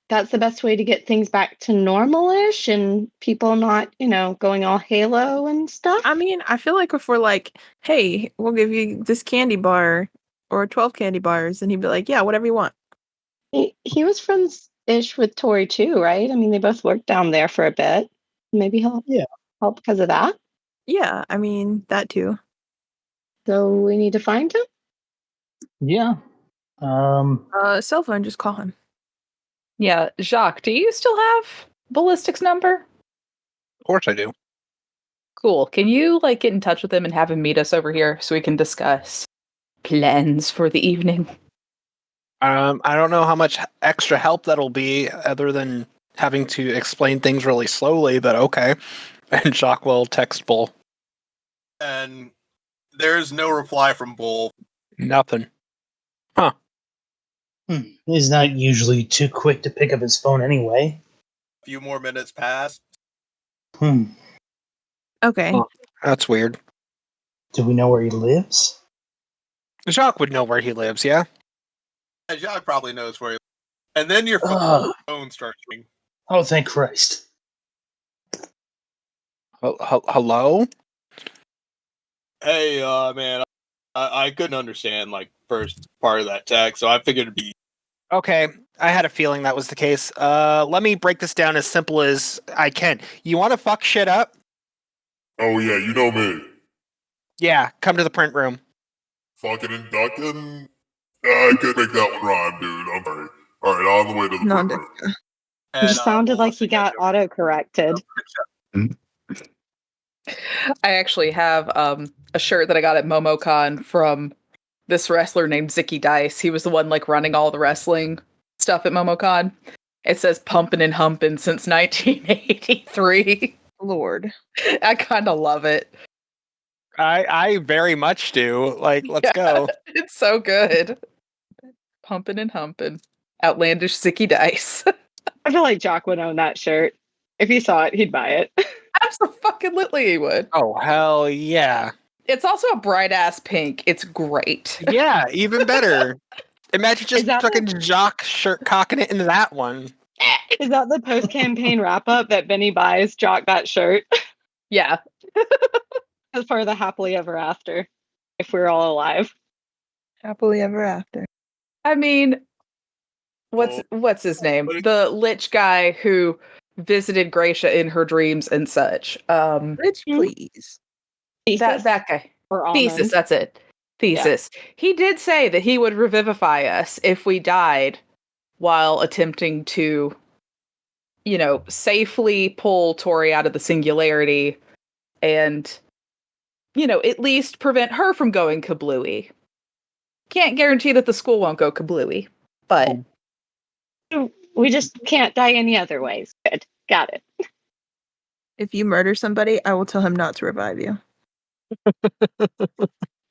Speaker 4: that's the best way to get things back to normal-ish and people not, going all Halo and stuff.
Speaker 1: I mean, I feel like if we're like, hey, we'll give you this candy bar or 12 candy bars, and he'd be like, yeah, whatever you want.
Speaker 4: He was friends-ish with Tori too, right? I mean, they both worked down there for a bit. Maybe he'll help because of that.
Speaker 1: Yeah, I mean, that too.
Speaker 4: So we need to find him?
Speaker 6: Yeah.
Speaker 1: Cell phone, just call him.
Speaker 3: Yeah, Jacques, do you still have Ballistic's number?
Speaker 5: Of course I do.
Speaker 3: Cool. Can you get in touch with him and have him meet us over here so we can discuss plans for the evening?
Speaker 5: I don't know how much extra help that'll be, other than having to explain things really slowly, but okay. And Jacques will text Bull.
Speaker 2: and there's no reply from Bull.
Speaker 5: Nothing.
Speaker 6: He's not usually too quick to pick up his phone anyway.
Speaker 2: A few more minutes pass.
Speaker 1: Okay.
Speaker 5: Huh. That's weird.
Speaker 6: Do we know where he lives?
Speaker 5: Jacques would know where he lives, yeah?
Speaker 2: Jacques probably knows where he. And then your phone starts ringing.
Speaker 6: Oh, thank Christ.
Speaker 5: Hello?
Speaker 2: Hey, man, I couldn't understand first part of that text, so I figured it'd be.
Speaker 5: Okay, I had a feeling that was the case. Let me break this down as simple as I can. You want to fuck shit up?
Speaker 7: Oh yeah, you know me.
Speaker 5: Yeah, come to the print room.
Speaker 7: Fucking and ducking. I could make that one rhyme, dude. I'm sorry. Alright, on the way to the
Speaker 1: No,
Speaker 7: print
Speaker 1: that's
Speaker 7: room.
Speaker 4: It just sounded like he got auto-corrected.
Speaker 3: I actually have a shirt that I got at MomoCon from this wrestler named Zicky Dice. He was the one running all the wrestling stuff at MomoCon. It says pumpin' and humpin' since 1983.
Speaker 1: Lord.
Speaker 3: I kind of love it.
Speaker 5: I very much do. Let's go.
Speaker 3: It's so good. Pumpin' and humpin'. Outlandish Zicky Dice.
Speaker 4: I feel like Jock would own that shirt. If he saw it, he'd buy it.
Speaker 3: Absolutely he would.
Speaker 5: Oh, hell yeah.
Speaker 3: It's also a bright ass pink. It's great.
Speaker 5: Yeah, even better. Imagine just
Speaker 4: Is that
Speaker 5: fucking Jacques shirt cocking it into that one.
Speaker 4: Is that the post-campaign wrap-up that Benny buys Jock that shirt?
Speaker 3: Yeah.
Speaker 4: As part of the happily ever after, if we're all alive.
Speaker 1: Happily ever after.
Speaker 3: I mean, what's his name? The lich guy who visited Gracia in her dreams and such.
Speaker 1: Rich, please.
Speaker 3: That guy.
Speaker 4: Or
Speaker 3: Thesis,
Speaker 4: almond.
Speaker 3: that's it. thesis. He did say that he would revivify us if we died while attempting to, safely pull Tori out of the singularity and, at least prevent her from going kablooey. Can't guarantee that the school won't go kablooey, but...
Speaker 4: We just can't die any other ways. Good. Got it.
Speaker 1: If you murder somebody, I will tell him not to revive you.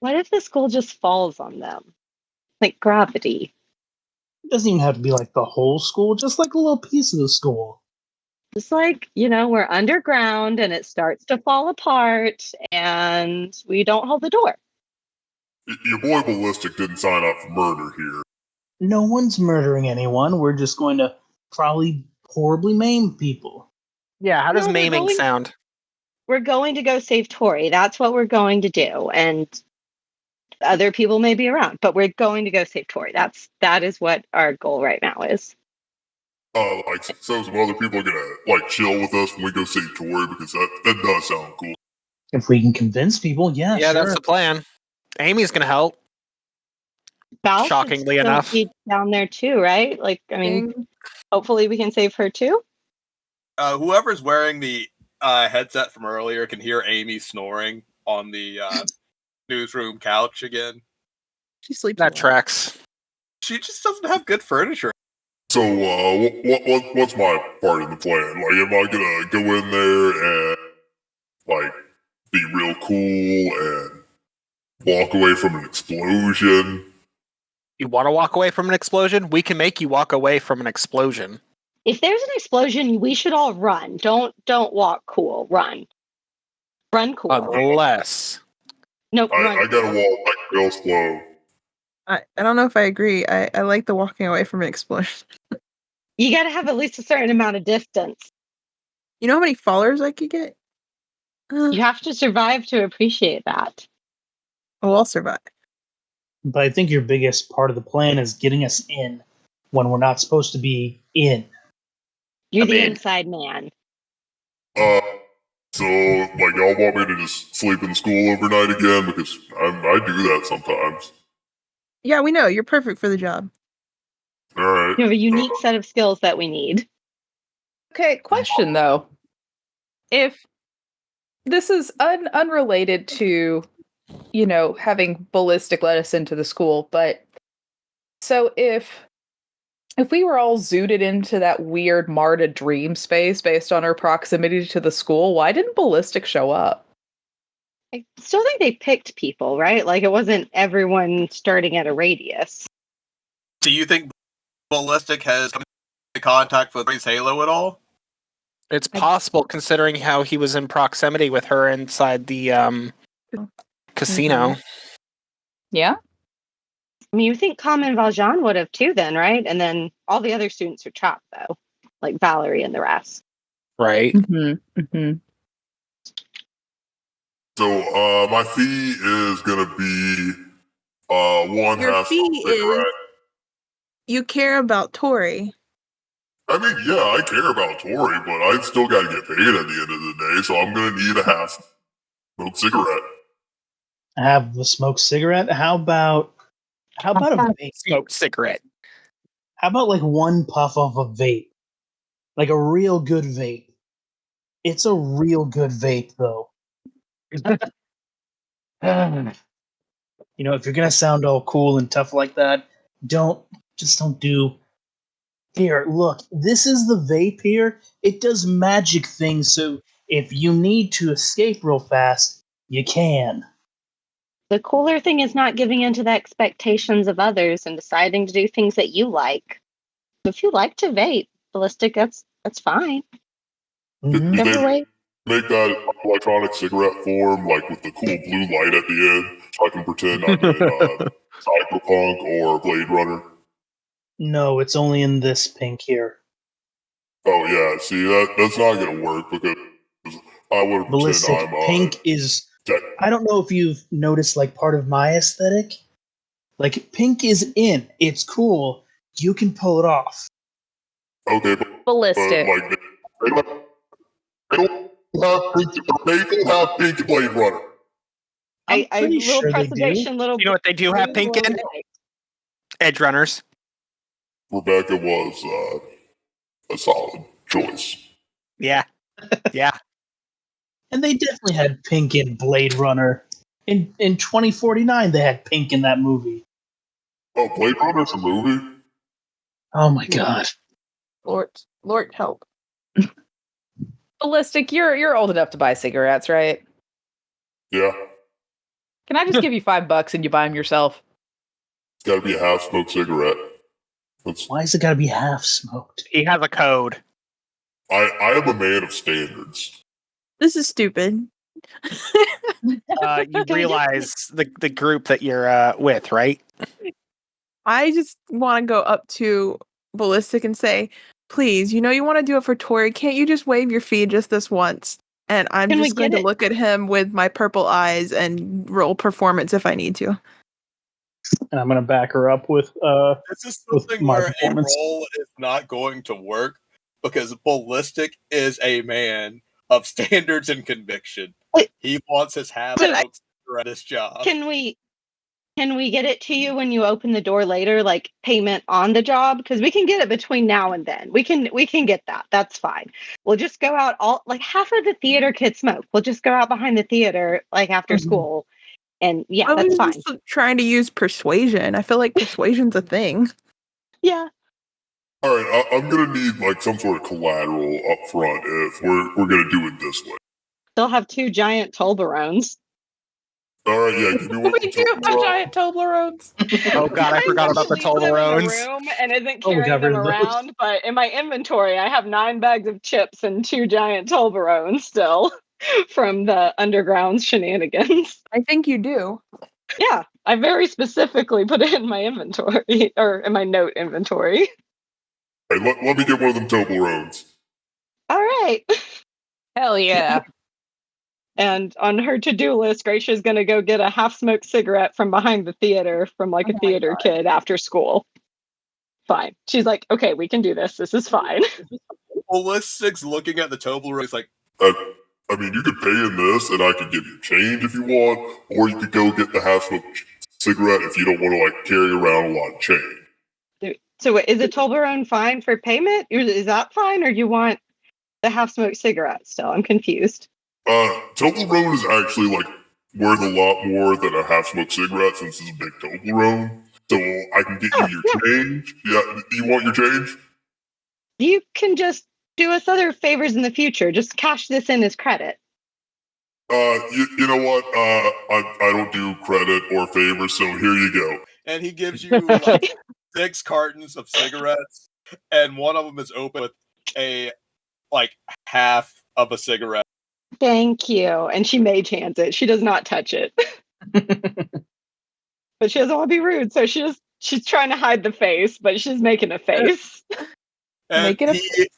Speaker 4: What if the school just falls on them? Like gravity.
Speaker 6: It doesn't even have to be like the whole school, just like a little piece of the school.
Speaker 4: Just like, we're underground and it starts to fall apart and we don't hold the door.
Speaker 7: Your boy Ballistic didn't sign up for murder here.
Speaker 6: No one's murdering anyone. We're just going to probably horribly maim people.
Speaker 5: Yeah, how does
Speaker 4: No, we're
Speaker 5: maiming
Speaker 4: going-
Speaker 5: sound?
Speaker 4: We're going to go save Tori. That's what we're going to do. And other people may be around, but we're going to go save Tori. That is what our goal right now is.
Speaker 7: So some other people are gonna chill with us when we go save Tori, because that does sound cool.
Speaker 6: If we can convince people, yeah,
Speaker 5: Yeah,
Speaker 6: sure.
Speaker 5: that's the plan. Amy's gonna help.
Speaker 4: Val should
Speaker 5: Shockingly
Speaker 4: still
Speaker 5: enough.
Speaker 4: be down there too, right? Hopefully we can save her too.
Speaker 2: Whoever's wearing the headset from earlier can hear Amy snoring on the newsroom couch again.
Speaker 1: She sleeps.
Speaker 5: That tracks.
Speaker 2: She just doesn't have good furniture.
Speaker 7: So, what's my part in the plan? Am I gonna go in there and be real cool and walk away from an explosion?
Speaker 5: You want to walk away from an explosion? We can make you walk away from an explosion.
Speaker 4: If there's an explosion, we should all run. Don't walk cool. Run. Run cool.
Speaker 5: Unless.
Speaker 4: Nope.
Speaker 7: I gotta walk real slow.
Speaker 1: I don't know if I agree. I like the walking away from an explosion.
Speaker 4: You got to have at least a certain amount of distance.
Speaker 1: You know how many followers I could get?
Speaker 4: You have to survive to appreciate that.
Speaker 1: Oh, I'll survive.
Speaker 6: But I think your biggest part of the plan is getting us in when we're not supposed to be in.
Speaker 4: You're the inside man.
Speaker 7: So, y'all want me to just sleep in school overnight again? Because I do that sometimes.
Speaker 1: Yeah, we know. You're perfect for the job.
Speaker 7: Alright.
Speaker 4: You have a unique set of skills that we need.
Speaker 3: Okay, question though. If this is unrelated to, having Ballistic let us into the school, but so if we were all zooted into that weird Marta dream space based on our proximity to the school, why didn't Ballistic show up?
Speaker 4: I still think they picked people, right? It wasn't everyone starting at a radius.
Speaker 2: Do you think Ballistic has come into contact with Ray's Halo at all?
Speaker 5: It's possible, considering how he was in proximity with her inside the casino.
Speaker 3: Mm-hmm. Yeah?
Speaker 4: I mean, you think Kam and Valjean would have too then, right? And then all the other students are chopped, though. Like Valerie and the rest.
Speaker 5: Right.
Speaker 3: Mm-hmm. Mm-hmm.
Speaker 7: So, my fee is gonna be one
Speaker 1: Your
Speaker 7: half
Speaker 1: fee
Speaker 7: cigarette.
Speaker 1: is you care about Tori.
Speaker 7: I mean, yeah, I care about Tori, but I still gotta get paid at the end of the day, so I'm gonna need a half smoked cigarette.
Speaker 6: Have the smoked cigarette? How about a vape?
Speaker 5: Smoked cigarette.
Speaker 6: How about one puff of a vape? Like a real good vape. It's a real good vape, though. If you're gonna sound all cool and tough like that, don't do. Here, look, this is the vape here. It does magic things, so if you need to escape real fast, you can.
Speaker 4: The cooler thing is not giving in to the expectations of others and deciding to do things that you like. If you like to vape, Ballistic, that's fine.
Speaker 6: Mhm.
Speaker 7: Do
Speaker 4: Every
Speaker 7: they
Speaker 4: way.
Speaker 7: make that electronic cigarette form, with the cool blue light at the end, so I can pretend I'm in Cyberpunk or Blade Runner?
Speaker 6: No, it's only in this pink here.
Speaker 7: Oh yeah, see that's not gonna work because I would pretend
Speaker 6: Ballistic
Speaker 7: I'm
Speaker 6: pink is. I don't know if you've noticed part of my aesthetic. Pink is in. It's cool. You can pull it off.
Speaker 7: Okay,
Speaker 3: Ballistic.
Speaker 7: they don't have pink Blade Runner.
Speaker 6: I'm pretty
Speaker 4: little
Speaker 6: sure they do.
Speaker 4: precipitation, little.
Speaker 5: You know what they do have pink in? Edge runners.
Speaker 7: Rebecca was a solid choice.
Speaker 5: Yeah. Yeah.
Speaker 6: And they definitely had pink in Blade Runner. In 2049, they had pink in that movie.
Speaker 7: Oh, Blade Runner's a movie?
Speaker 6: Oh my god.
Speaker 1: Lord help.
Speaker 3: Ballistic, you're old enough to buy cigarettes, right?
Speaker 7: Yeah.
Speaker 3: Can I just give you $5 and you buy them yourself?
Speaker 7: It's gotta be a half-smoked cigarette.
Speaker 6: Why is it gotta be half smoked?
Speaker 5: He has a code.
Speaker 7: I am a man of standards.
Speaker 1: This is stupid.
Speaker 5: You realize the group that you're with, right?
Speaker 1: I just want to go up to Ballistic and say, please, you know you want to do it for Tori. Can't you just wave your feed just this once? And I'm
Speaker 4: Can we
Speaker 1: just going
Speaker 4: get
Speaker 1: to
Speaker 4: it?
Speaker 1: look at him with my purple eyes and roll performance if I need to.
Speaker 6: And I'm gonna back her up with
Speaker 2: This is
Speaker 6: with
Speaker 2: something
Speaker 6: my
Speaker 2: where a
Speaker 6: performance.
Speaker 2: roll is not going to work because Ballistic is a man of standards and conviction.
Speaker 4: Wait.
Speaker 2: He wants his half
Speaker 4: But
Speaker 2: smoked cigarette this job.
Speaker 4: Can we get it to you when you open the door later, like payment on the job? Because we can get it between now and then. We can get that. That's fine. We'll just go out all like half of the theater kids smoke. We'll just go out behind the theater like after
Speaker 6: Mhm.
Speaker 4: school. And yeah,
Speaker 1: I
Speaker 4: that's
Speaker 1: was
Speaker 4: fine.
Speaker 1: just trying to use persuasion. I feel like persuasion's a thing.
Speaker 4: Yeah.
Speaker 7: All right, I'm gonna need like some sort of collateral up front if we're gonna do it this way.
Speaker 4: They'll have 2 giant Toblerones.
Speaker 7: All right, yeah, give me one.
Speaker 3: We do have giant Toblerones.
Speaker 5: Oh god, I forgot about the
Speaker 4: Leaves them in the
Speaker 5: Toblerones.
Speaker 4: room and isn't
Speaker 6: Oh, we
Speaker 4: carrying
Speaker 6: got rid
Speaker 4: them
Speaker 6: of those.
Speaker 4: around. But in my inventory, I have 9 bags of chips and 2 giant Toblerones still from the underground shenanigans.
Speaker 1: I think you do.
Speaker 4: Yeah, I very specifically put it in my inventory or in my note inventory.
Speaker 7: All right, let me get one of them Toblerones.
Speaker 4: All right.
Speaker 3: Hell yeah.
Speaker 4: And on her to-do list, Gracia's going to go get a half-smoked cigarette from behind the theater from like a theater kid after school. Fine. She's like, okay, we can do this. This is fine.
Speaker 2: Ballistic's looking at the Toblerone. He's like,
Speaker 7: I mean, you could pay in this, and I could give you change if you want, or you could go get the half-smoked cigarette if you don't want to like carry around a lot of change.
Speaker 4: So is a Toblerone fine for payment? Is that fine, or you want the half-smoked cigarette still? I'm confused.
Speaker 7: Toblerone is actually like worth a lot more than a half-smoked cigarette since it's a big Toblerone. So I can get you your change. Yeah, you want your change?
Speaker 4: You can just do us other favors in the future. Just cash this in as credit.
Speaker 7: You know what? I don't do credit or favors, so here you go.
Speaker 2: and he gives you like 6 cartons of cigarettes, and one of them is open with a like half of a cigarette.
Speaker 4: Thank you. And she mage hands it. She does not touch it. But she doesn't want to be rude, so she's trying to hide the face, but she's making a face.
Speaker 2: And
Speaker 1: Make it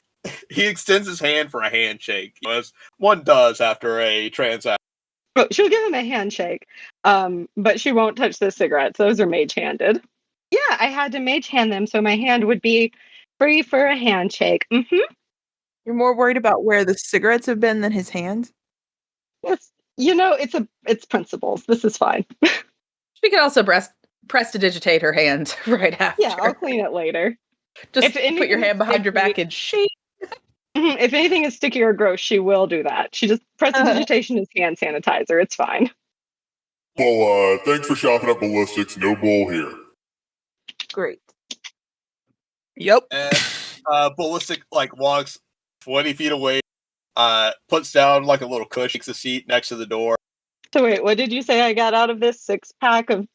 Speaker 2: he extends his hand for a handshake, as one does after a transaction.
Speaker 4: But she'll give him a handshake. But she won't touch the cigarettes. Those are mage handed. Yeah, I had to mage hand them so my hand would be free for a handshake. Mm-hmm.
Speaker 1: You're more worried about where the cigarettes have been than his hands?
Speaker 4: It's principles. This is fine.
Speaker 3: She can also press to digitate her hand right after.
Speaker 4: Yeah, I'll clean it later.
Speaker 3: Just
Speaker 4: If
Speaker 3: put your hand behind your back
Speaker 4: sticky-
Speaker 3: and shake.
Speaker 4: If anything is sticky or gross, she will do that. She just prestidigitation is hand sanitizer. It's fine.
Speaker 7: Well, thanks for shopping at Ballistics. No bull here.
Speaker 1: Great.
Speaker 5: Yep.
Speaker 2: And Ballistic like walks 20 feet away, puts down like a little cushion, takes a seat next to the door.
Speaker 4: So wait, what did you say I got out of this 6-pack of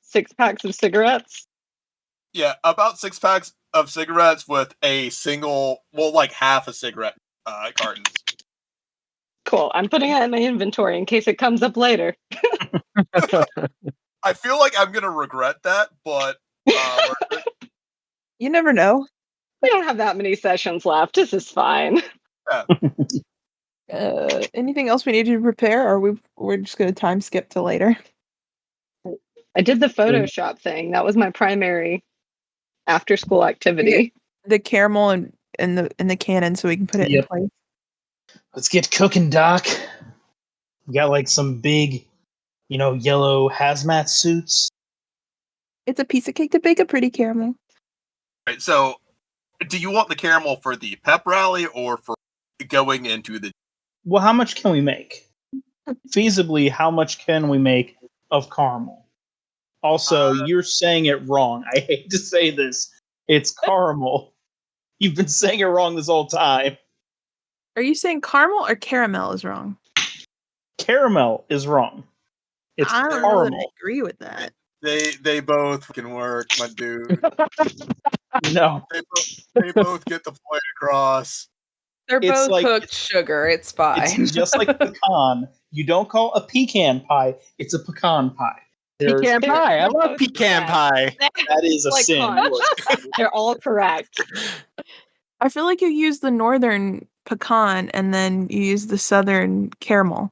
Speaker 4: cigarettes?
Speaker 2: Yeah, about 6 packs of cigarettes with a single, well, like half a cigarette cartons.
Speaker 4: Cool. I'm putting it in my inventory in case it comes up later.
Speaker 2: I feel like I'm gonna regret that, but
Speaker 1: You never know.
Speaker 4: We don't have that many sessions left. This is fine.
Speaker 1: Anything else we need to prepare, or we're just going to time skip to later?
Speaker 4: I did the Photoshop thing. That was my primary after school activity.
Speaker 1: The caramel and the cannon, so we can put it in
Speaker 6: Yep.
Speaker 1: place.
Speaker 6: Let's get cooking, Doc. We got like some big yellow hazmat suits.
Speaker 1: It's a piece of cake to bake a pretty caramel.
Speaker 2: Right, so, do you want the caramel for the pep rally or for going into the...
Speaker 6: Well, how much can we make? Feasibly, how much can we make of caramel? Also, you're saying it wrong. I hate to say this. It's caramel. You've been saying it wrong this whole time.
Speaker 1: Are you saying caramel or caramel is wrong?
Speaker 6: Caramel is wrong. It's
Speaker 1: I don't know that I
Speaker 6: caramel.
Speaker 1: agree with that.
Speaker 2: They both can work, my dude.
Speaker 6: No.
Speaker 2: They both get the point across.
Speaker 3: They're
Speaker 6: It's
Speaker 3: both
Speaker 6: like-
Speaker 3: cooked sugar. It's fine.
Speaker 6: It's just like pecan. You don't call a pecan pie, it's a pecan pie.
Speaker 5: Pecan pie. I love
Speaker 4: both
Speaker 5: pecan
Speaker 4: correct.
Speaker 5: pie.
Speaker 6: That is a
Speaker 4: Like
Speaker 6: sin.
Speaker 4: con. They're all correct.
Speaker 1: I feel like you use the northern pecan and then you use the southern caramel.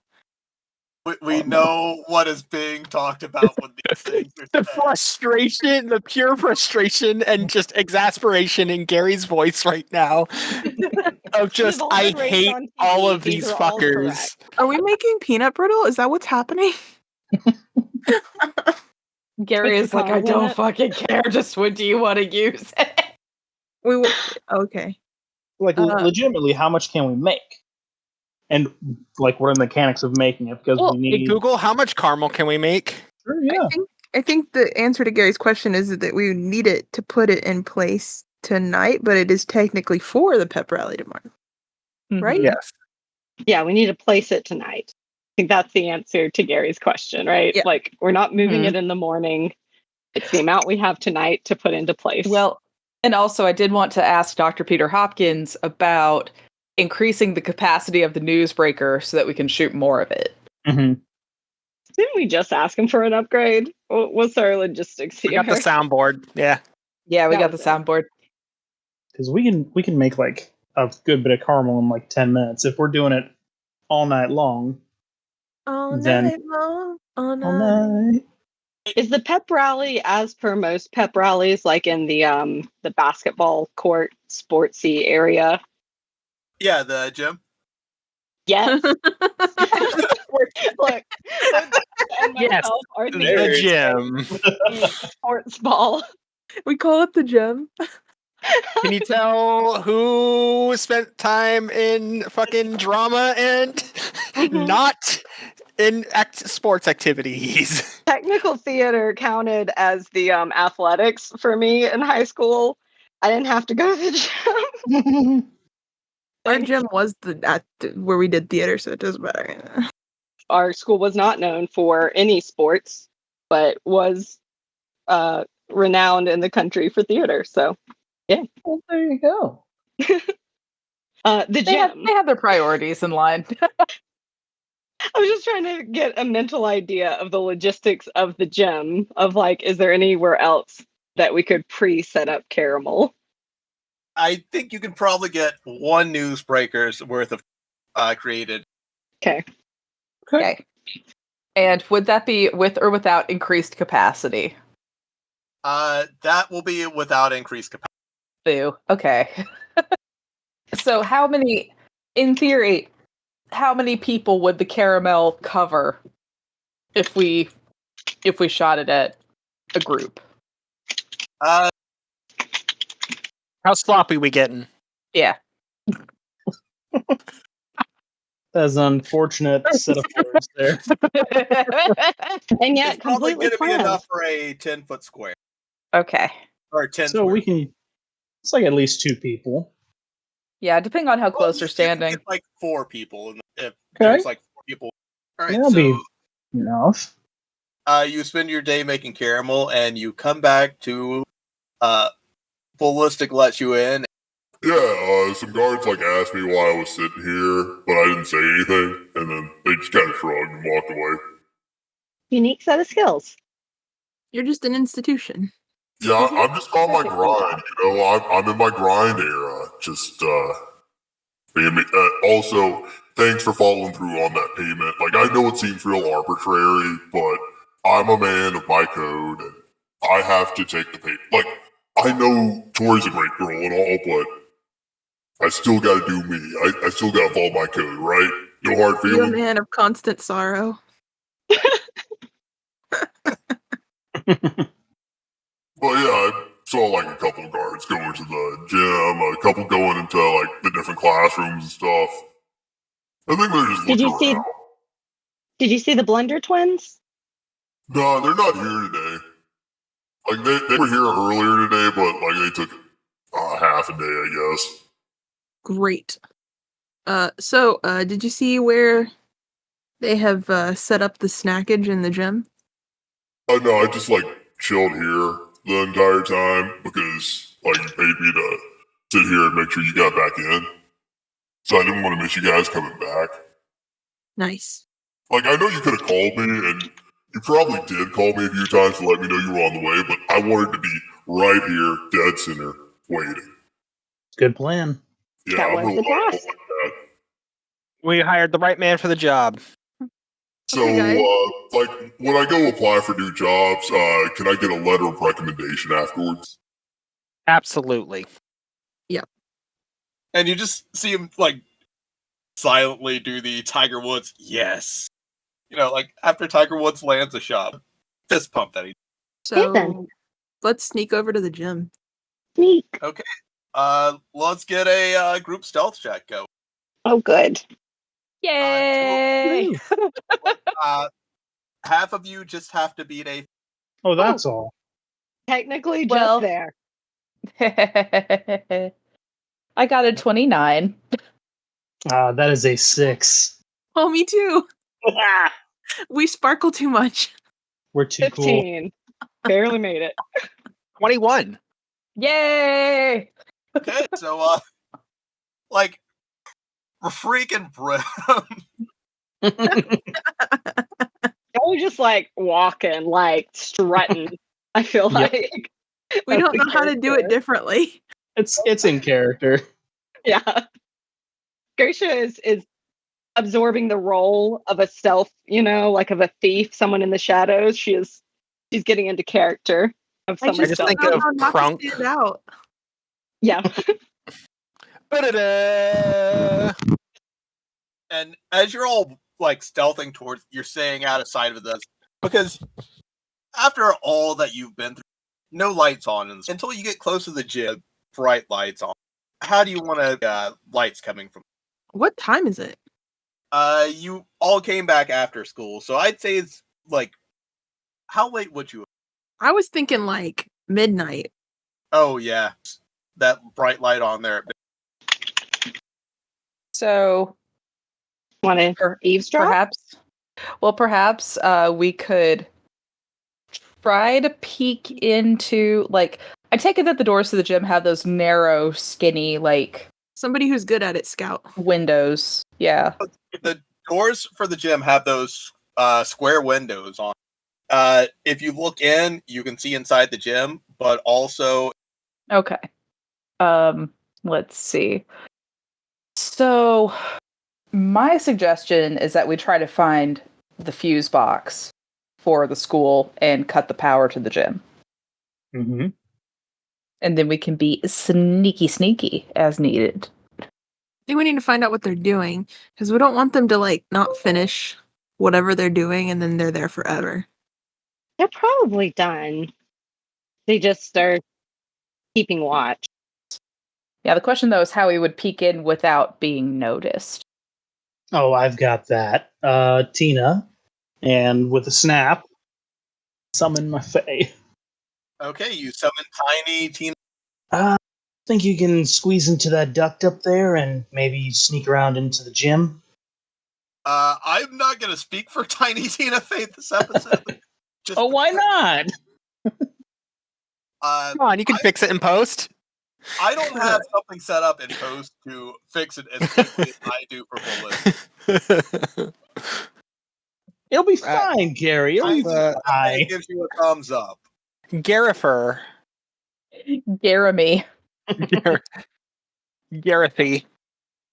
Speaker 2: We know what is being talked about when these things are
Speaker 5: The
Speaker 2: said.
Speaker 5: frustration, the pure frustration and just exasperation in Gary's voice right now of just,
Speaker 4: We've all
Speaker 5: I
Speaker 4: been raised
Speaker 5: hate
Speaker 4: on TV.
Speaker 5: all of
Speaker 4: These
Speaker 5: these
Speaker 4: are all
Speaker 5: fuckers.
Speaker 4: correct.
Speaker 1: Are we making peanut brittle? Is that what's happening?
Speaker 3: Gary
Speaker 4: With
Speaker 3: is like, I
Speaker 4: pecan in
Speaker 3: don't
Speaker 4: it.
Speaker 3: fucking care. Just what do you want to use?
Speaker 1: Okay.
Speaker 6: Like, legitimately, how much can we make? And, like, what are the mechanics of making it? Because
Speaker 3: Well,
Speaker 6: we
Speaker 5: Hey,
Speaker 6: need...
Speaker 5: Google, how much caramel can we make?
Speaker 6: Sure, yeah.
Speaker 1: I think the answer to Gary's question is that we need it to put it in place tonight, but it is technically for the pep rally tomorrow. Right?
Speaker 3: Mhm.
Speaker 5: Yes.
Speaker 4: Yeah, we need to place it tonight. I think that's the answer to Gary's question, right?
Speaker 1: Yeah.
Speaker 4: Like, we're not moving
Speaker 3: Mhm.
Speaker 4: it in the morning. It's the amount we have tonight to put into place.
Speaker 3: Well, and also I did want to ask Dr. Peter Hopkins about increasing the capacity of the Newsbreaker so that we can shoot more of it.
Speaker 6: Mm-hmm.
Speaker 4: didn't we just ask him for an upgrade? What's our logistics
Speaker 5: We
Speaker 4: here?
Speaker 5: got the soundboard. Yeah.
Speaker 3: Yeah, we
Speaker 4: That
Speaker 3: got the
Speaker 4: was it.
Speaker 3: soundboard.
Speaker 6: Because we can make, like, a good bit of caramel in, like, 10 minutes. If we're doing it all night long,
Speaker 1: All
Speaker 6: Then-
Speaker 1: night long. All
Speaker 6: all
Speaker 1: night.
Speaker 6: night.
Speaker 4: Is the pep rally, as per most pep rallies, like in the basketball court sportsy area?
Speaker 2: Yeah, the gym.
Speaker 4: Yes. Look, and
Speaker 5: Yes,
Speaker 4: myself are
Speaker 5: The
Speaker 4: thinking
Speaker 5: gym.
Speaker 4: sports ball.
Speaker 1: We call it the gem.
Speaker 5: Can you tell who spent time in fucking drama and not in sports activities?
Speaker 4: Technical theater counted as the athletics for me in high school. I didn't have to go to the gym.
Speaker 1: Our gym was where we did theater, so it doesn't matter.
Speaker 4: Our school was not known for any sports, but was renowned in the country for theater. So,
Speaker 6: Well, there you go.
Speaker 4: the
Speaker 3: They had
Speaker 4: gym.
Speaker 3: their priorities in line.
Speaker 4: I was just trying to get a mental idea of the logistics of the gym, of like, is there anywhere else that we could pre-set up caramel?
Speaker 2: I think you can probably get one Newsbreakers worth of created.
Speaker 4: Okay.
Speaker 3: Okay. And would that be with or without increased capacity?
Speaker 2: That will be without increased capacity.
Speaker 3: Boo. Okay. So in theory, how many people would the caramel cover if we shot it at a group?
Speaker 2: Uh,
Speaker 5: How sloppy we getting?
Speaker 3: Yeah.
Speaker 6: That's an unfortunate set of words there.
Speaker 4: And yet,
Speaker 2: it's probably
Speaker 4: completely
Speaker 2: going to be
Speaker 4: planned.
Speaker 2: enough for a 10-foot square.
Speaker 3: Okay.
Speaker 2: Or 10
Speaker 6: So
Speaker 2: square.
Speaker 6: we can... It's like at least 2 people.
Speaker 3: Yeah, depending on how
Speaker 2: Well,
Speaker 3: close
Speaker 2: you
Speaker 3: they're
Speaker 2: can
Speaker 3: standing.
Speaker 2: get, like 4 people. And if
Speaker 6: Okay.
Speaker 2: there's like 4 people. All right,
Speaker 6: That'll
Speaker 2: so
Speaker 6: be enough.
Speaker 2: you spend your day making caramel and you come back to Ballistic lets you in.
Speaker 7: Yeah, some guards asked me why I was sitting here, but I didn't say anything, and then they just kind of shrugged and walked away.
Speaker 4: Unique set of skills.
Speaker 1: You're just an institution.
Speaker 7: Yeah, I'm just on my grind, I'm in my grind era. Just also, thanks for following through on that payment. I know it seems real arbitrary, but I'm a man of my code, and I have to take the pay. I know Tori's a great girl and all, but I still gotta do me. I still gotta follow my code, right? No hard
Speaker 1: You're a
Speaker 7: feelings.
Speaker 1: man of constant sorrow.
Speaker 7: Well, yeah, I saw like a couple guards going to the gym, a couple going into like the different classrooms and stuff. I think they're just
Speaker 4: Did
Speaker 7: looking
Speaker 4: you see?
Speaker 7: around.
Speaker 4: Did you see the Blender twins?
Speaker 7: No, they're not here today. Like they were here earlier today, but like they took half a day, I guess.
Speaker 1: Great. So, did you see where they have set up the snackage in the gym?
Speaker 7: Oh no, I just like chilled here the entire time because like you paid me to sit here and make sure you got back in. So I didn't want to miss you guys coming back.
Speaker 1: Nice.
Speaker 7: Like I know you could have called me, and you probably did call me a few times to let me know you were on the way, but I wanted to be right here, dead center, waiting.
Speaker 6: Good plan.
Speaker 7: Yeah,
Speaker 4: That
Speaker 7: I'm
Speaker 4: was
Speaker 7: real
Speaker 4: the
Speaker 7: reliable
Speaker 4: task.
Speaker 7: like that.
Speaker 5: We hired the right man for the job.
Speaker 7: So,
Speaker 1: Okay, guys.
Speaker 7: like, when I go apply for new jobs, can I get a letter of recommendation afterwards?
Speaker 5: Absolutely.
Speaker 2: And you just see him like silently do the Tiger Woods yes. You know, like after Tiger Woods lands a shot, fist pump that he.
Speaker 1: So, let's sneak over to the gym.
Speaker 4: Sneak.
Speaker 2: Okay. Let's get a group stealth check go.
Speaker 4: Oh, good.
Speaker 3: Yay!
Speaker 2: Half of you just have to beat a.
Speaker 6: Oh, that's all.
Speaker 4: Technically, just
Speaker 3: Well-
Speaker 4: there.
Speaker 3: I got a 29.
Speaker 6: That is a 6.
Speaker 1: Oh, me too. We sparkle too much.
Speaker 6: We're too cool.
Speaker 4: 15. Barely made it.
Speaker 5: 21.
Speaker 3: Yay!
Speaker 2: Okay, so like we're freaking Brim.
Speaker 4: I was just like walking, like strutting. I feel
Speaker 6: Yep.
Speaker 4: like
Speaker 1: We
Speaker 4: That's
Speaker 1: don't
Speaker 4: the
Speaker 1: know how to do it
Speaker 4: character.
Speaker 1: differently.
Speaker 6: It's in character.
Speaker 4: Yeah. Geisha is absorbing the role of a stealth, like of a thief, someone in the shadows. She's getting into character of
Speaker 1: I
Speaker 4: someone
Speaker 1: just
Speaker 5: just
Speaker 1: don't
Speaker 5: think
Speaker 1: know
Speaker 5: of
Speaker 1: how not
Speaker 5: Crunk.
Speaker 1: to stand out.
Speaker 4: Yeah.
Speaker 5: Ba-da-da!
Speaker 2: And as you're all like stealthing towards, you're staying out of sight of this because after all that you've been through, no lights on until you get close to the gym. Bright lights on. How do you want to lights coming from?
Speaker 1: What time is it?
Speaker 2: You all came back after school, so I'd say it's like, how late would you?
Speaker 1: I was thinking like midnight.
Speaker 2: Oh yeah, that bright light on there.
Speaker 3: So
Speaker 4: Want to
Speaker 3: Per-
Speaker 4: eavesdrop?
Speaker 3: perhaps we could try to peek into, like, I take it that the doors to the gym have those narrow, skinny, like,
Speaker 1: Somebody who's good at it, Scout.
Speaker 3: windows. Yeah.
Speaker 2: The doors for the gym have those square windows on. If you look in, you can see inside the gym, but also
Speaker 3: Okay. Let's see. So my suggestion is that we try to find the fuse box for the school and cut the power to the gym.
Speaker 6: Mm-hmm.
Speaker 3: And then we can be sneaky as needed.
Speaker 1: I think we need to find out what they're doing because we don't want them to like not finish whatever they're doing and then they're there forever.
Speaker 4: They're probably done. They just are keeping watch.
Speaker 3: Yeah, the question though is how we would peek in without being noticed.
Speaker 6: Oh, I've got that. Tina, and with a snap, summon my fae.
Speaker 2: okay, you summon Tiny Tina.
Speaker 6: I think you can squeeze into that duct up there and maybe sneak around into the gym.
Speaker 2: I'm not gonna speak for Tiny Tina Fey this episode. Just
Speaker 6: Oh, why not?
Speaker 2: Uh,
Speaker 5: Come on, you can fix it in post.
Speaker 2: I don't have something set up in post to fix it as quickly as I do for Bullet.
Speaker 6: It'll be fine, Gary. It'll be
Speaker 2: Tiny
Speaker 6: fine.
Speaker 2: Fey gives you a thumbs up.
Speaker 5: Garifer.
Speaker 3: Jeremy.
Speaker 5: Garathy.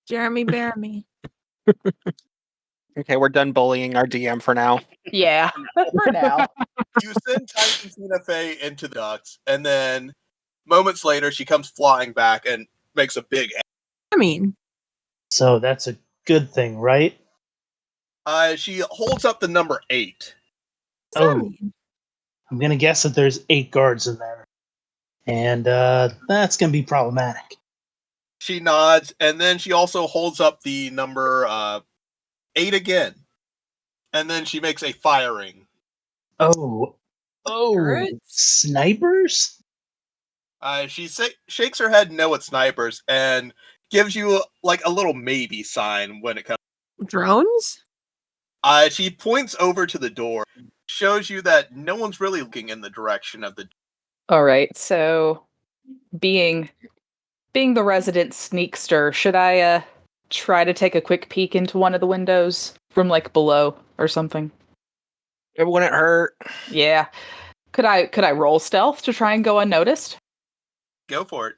Speaker 1: Jeremy Baramy.
Speaker 5: Okay, we're done bullying our DM for now.
Speaker 3: Yeah, for now.
Speaker 2: You send Tiny Tina Fey into the ducts, and then moments later, she comes flying back and makes a big.
Speaker 1: I mean,
Speaker 6: So that's a good thing, right?
Speaker 2: She holds up the number 8.
Speaker 1: What's that
Speaker 6: Oh.
Speaker 1: mean?
Speaker 6: I'm gonna guess that there's 8 guards in there, and that's gonna be problematic.
Speaker 2: She nods, and then she also holds up the number 8 again. And then she makes a firing.
Speaker 6: Oh,
Speaker 1: Turrets?
Speaker 6: snipers?
Speaker 2: She shakes her head no at snipers and gives you like a little maybe sign when it comes.
Speaker 1: Drones?
Speaker 2: She points over to the door, shows you that no one's really looking in the direction of the.
Speaker 3: All right. So, being the resident sneakster, should I try to take a quick peek into one of the windows from like below or something?
Speaker 5: It wouldn't hurt.
Speaker 3: Yeah. Could I roll stealth to try and go unnoticed?
Speaker 2: Go for it.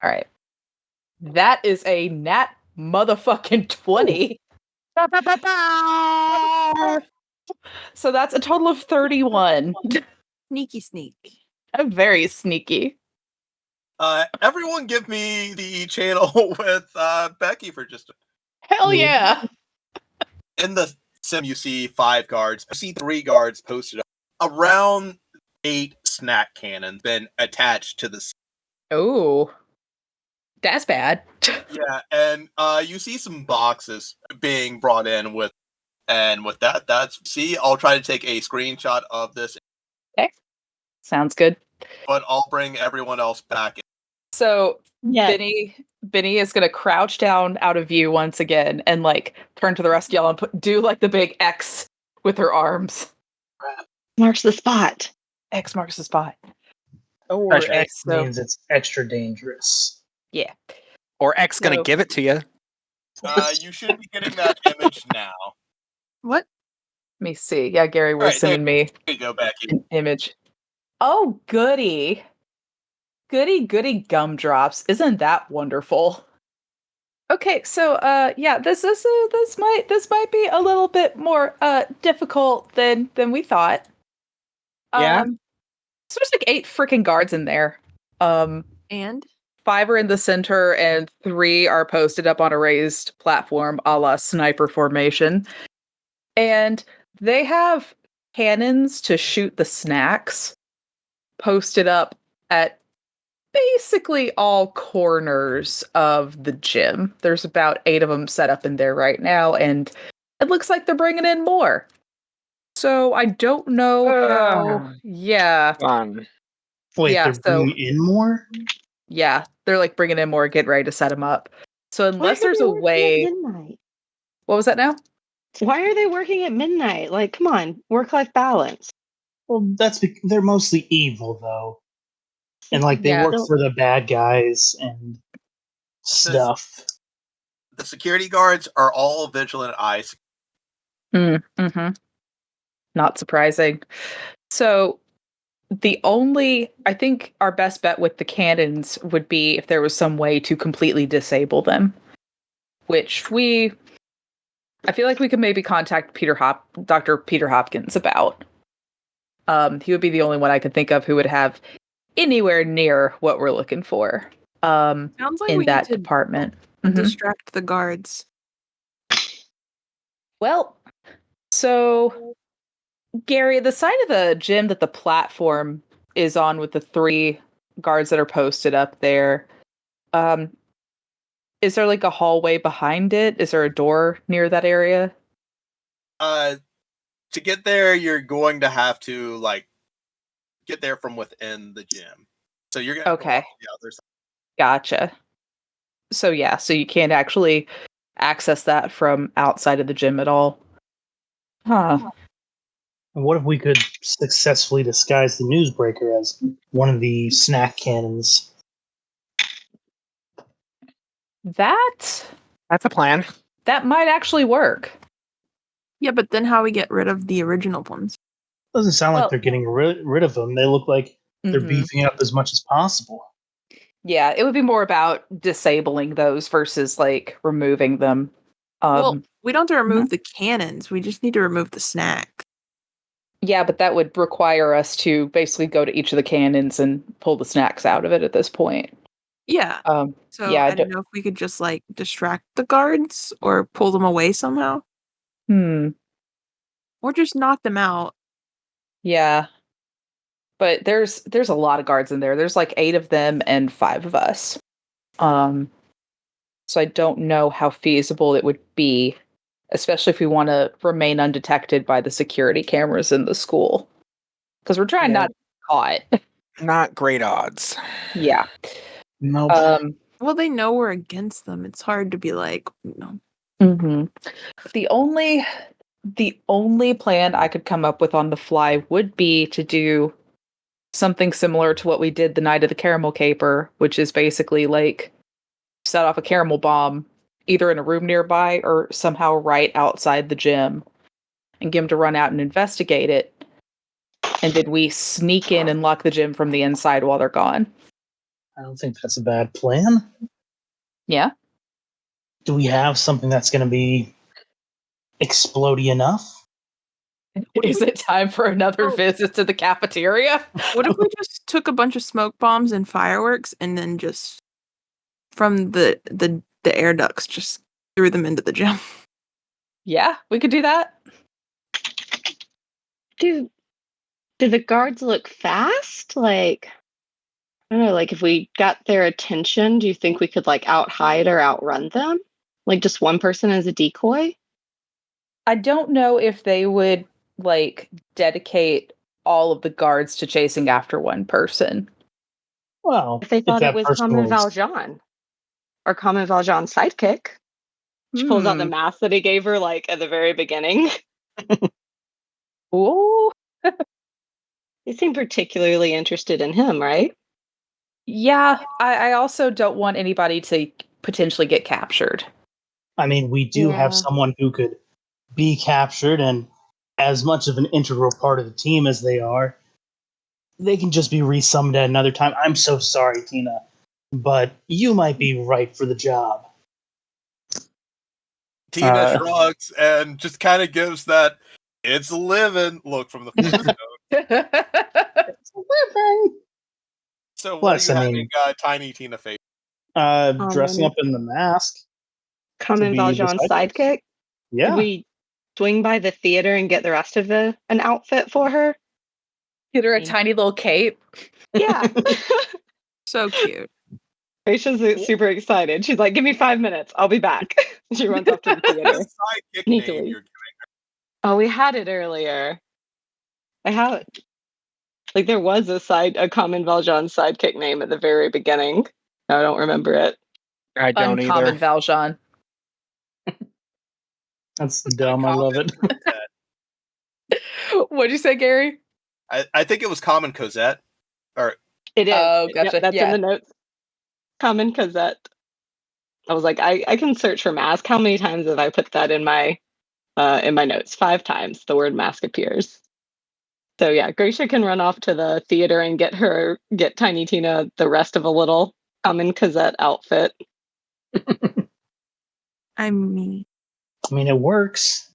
Speaker 3: All right. That is a nat motherfucking 20. So that's a total of 31.
Speaker 1: Sneaky sneak.
Speaker 3: I'm very sneaky.
Speaker 2: Everyone give me the channel with Becky for just
Speaker 3: Hell yeah.
Speaker 2: in the sim you see 5 guards. You see 3 guards posted up. Around 8 snack cannons been attached to the.
Speaker 3: Oh. That's bad.
Speaker 2: Yeah, and you see some boxes being brought in with that. I'll try to take a screenshot of this,
Speaker 3: Okay. Sounds good.
Speaker 2: but I'll bring everyone else back in.
Speaker 3: So
Speaker 4: Yeah.
Speaker 3: Benny is gonna crouch down out of view once again and like turn to the rest of y'all and do like the big X with her arms.
Speaker 4: Marks the spot.
Speaker 3: X marks the spot.
Speaker 6: Or
Speaker 3: Okay,
Speaker 6: X
Speaker 3: so-
Speaker 6: means it's extra dangerous.
Speaker 3: Yeah.
Speaker 5: Or X gonna
Speaker 3: So-
Speaker 5: give it to you.
Speaker 2: You should be getting that image now.
Speaker 1: What?
Speaker 3: Let me see. Yeah, Gary was
Speaker 2: Alright,
Speaker 3: sending me
Speaker 2: There you go, Becky.
Speaker 3: an image. Oh, goody. Goody gumdrops. Isn't that wonderful? Okay, so yeah, this might be a little bit more difficult than we thought.
Speaker 5: Yeah?
Speaker 3: So there's like 8 freaking guards in there.
Speaker 1: And?
Speaker 3: 5 are in the center and 3 are posted up on a raised platform a la sniper formation. And they have cannons to shoot the snacks posted up at basically all corners of the gym. There's about 8 of them set up in there right now, and it looks like they're bringing in more. So I don't know how. Yeah,
Speaker 5: Fun.
Speaker 6: Wait,
Speaker 3: Yeah,
Speaker 6: they're bringing in more?
Speaker 3: yeah, they're like bringing in more, getting ready to set them up. So
Speaker 4: Why
Speaker 3: unless
Speaker 4: are
Speaker 3: there's
Speaker 4: they
Speaker 3: a
Speaker 4: working
Speaker 3: way,
Speaker 4: at midnight?
Speaker 3: what was that now?
Speaker 4: Why are they working at midnight? Like, come on, work-life balance.
Speaker 6: Well, they're mostly evil, though. And, like, they
Speaker 3: Yeah.
Speaker 6: work for the bad guys and stuff.
Speaker 2: The security guards are all vigilant eyes.
Speaker 3: Mm-hmm. Not surprising. So I think our best bet with the cannons would be if there was some way to completely disable them, which I feel like we could maybe contact Dr. Peter Hopkins about. He would be the only one I could think of who would have anywhere near what we're looking for.
Speaker 1: Sounds like
Speaker 3: In
Speaker 1: we
Speaker 3: that
Speaker 1: need to
Speaker 3: department. Mhm.
Speaker 1: distract the guards.
Speaker 3: Well, so Gary, the side of the gym that the platform is on with the 3 guards that are posted up there, is there like a hallway behind it? Is there a door near that area?
Speaker 2: To get there, you're going to have to like get there from within the gym. So you're gonna
Speaker 3: Okay.
Speaker 2: walk the other side.
Speaker 3: Gotcha. So yeah, so you can't actually access that from outside of the gym at all. Huh.
Speaker 6: And what if we could successfully disguise the Newsbreaker as one of the snack cannons?
Speaker 3: That
Speaker 5: That's a plan.
Speaker 3: might actually work.
Speaker 1: Yeah, but then how we get rid of the original ones?
Speaker 6: Doesn't sound
Speaker 3: Well-
Speaker 6: like they're getting rid of them. They look like they're
Speaker 3: Mhm.
Speaker 6: beefing up as much as possible.
Speaker 3: Yeah, it would be more about disabling those versus like removing them.
Speaker 1: Well, we don't have to remove the cannons. We just need to remove the snack.
Speaker 3: Yeah, but that would require us to basically go to each of the cannons and pull the snacks out of it at this point.
Speaker 1: Yeah. So
Speaker 3: yeah,
Speaker 1: I don't know if we could just like distract the guards or pull them away somehow. Or just knock them out.
Speaker 3: Yeah. But there's a lot of guards in there. There's like 8 of them and 5 of us. So I don't know how feasible it would be, especially if we want to remain undetected by the security cameras in the school. Because we're trying not to get caught.
Speaker 5: Not great odds.
Speaker 3: Yeah.
Speaker 6: Nope.
Speaker 1: Well, they know we're against them. It's hard to be like,
Speaker 3: The only plan I could come up with on the fly would be to do something similar to what we did the night of the caramel caper, which is basically like set off a caramel bomb either in a room nearby or somehow right outside the gym and get them to run out and investigate it. And then we sneak in and lock the gym from the inside while they're gone.
Speaker 6: I don't think that's a bad plan.
Speaker 3: Yeah.
Speaker 6: Do we have something that's going to be explodey enough?
Speaker 3: Is it time for another visit to the cafeteria?
Speaker 1: what if we just took a bunch of smoke bombs and fireworks and then just from the air ducts just threw them into the gym?
Speaker 3: Yeah, we could do that.
Speaker 4: Do the guards look fast? Like, I don't know, like if we got their attention, do you think we could like out hide or outrun them? Like just one person as a decoy?
Speaker 3: I don't know if they would like dedicate all of the guards to chasing after one person.
Speaker 6: Well,
Speaker 4: If they thought it
Speaker 6: that
Speaker 4: was
Speaker 6: person
Speaker 4: Common Valjean or Common Valjean's sidekick. She pulls out the mask that he gave her like at the very beginning.
Speaker 3: Ooh.
Speaker 4: They seem particularly interested in him, right?
Speaker 3: Yeah, I also don't want anybody to potentially get captured.
Speaker 6: I mean, we do have someone who could be captured, and as much of an integral part of the team as they are, they can just be resummoned at another time. I'm so sorry, Tina, but you might be right for the job.
Speaker 2: Tina shrugs and just kind of gives that "it's living" look from the footnote.
Speaker 6: It's living.
Speaker 2: So
Speaker 6: Plus,
Speaker 2: what are you having Tiny Tina face?
Speaker 6: Dressing up in the mask.
Speaker 4: Common Valjean's sidekick?
Speaker 6: Yeah.
Speaker 4: Did we swing by the theater and get the rest of an outfit for her?
Speaker 3: Get her a tiny little cape.
Speaker 4: Yeah.
Speaker 1: So cute.
Speaker 4: Gracia's super excited. She's like, give me 5 minutes. I'll be back. She runs off to the theater.
Speaker 2: Sidekick name you're giving her.
Speaker 4: Oh, we had it earlier. I have it. Like there was a Common Valjean sidekick name at the very beginning. No, I don't remember it.
Speaker 5: I don't
Speaker 3: Uncommon
Speaker 5: either.
Speaker 3: Valjean.
Speaker 6: That's dumb. I love it.
Speaker 3: What'd you say, Gary?
Speaker 2: I think it was Common Cosette. Or
Speaker 4: It is.
Speaker 3: Oh, gotcha.
Speaker 4: Yep, that's in the notes. Common Cosette. I was like, I can search for mask. How many times have I put that in my notes? 5 times the word mask appears. So yeah, Gracia can run off to the theater and get Tiny Tina the rest of a little Common Cosette outfit.
Speaker 1: I mean,
Speaker 6: it works.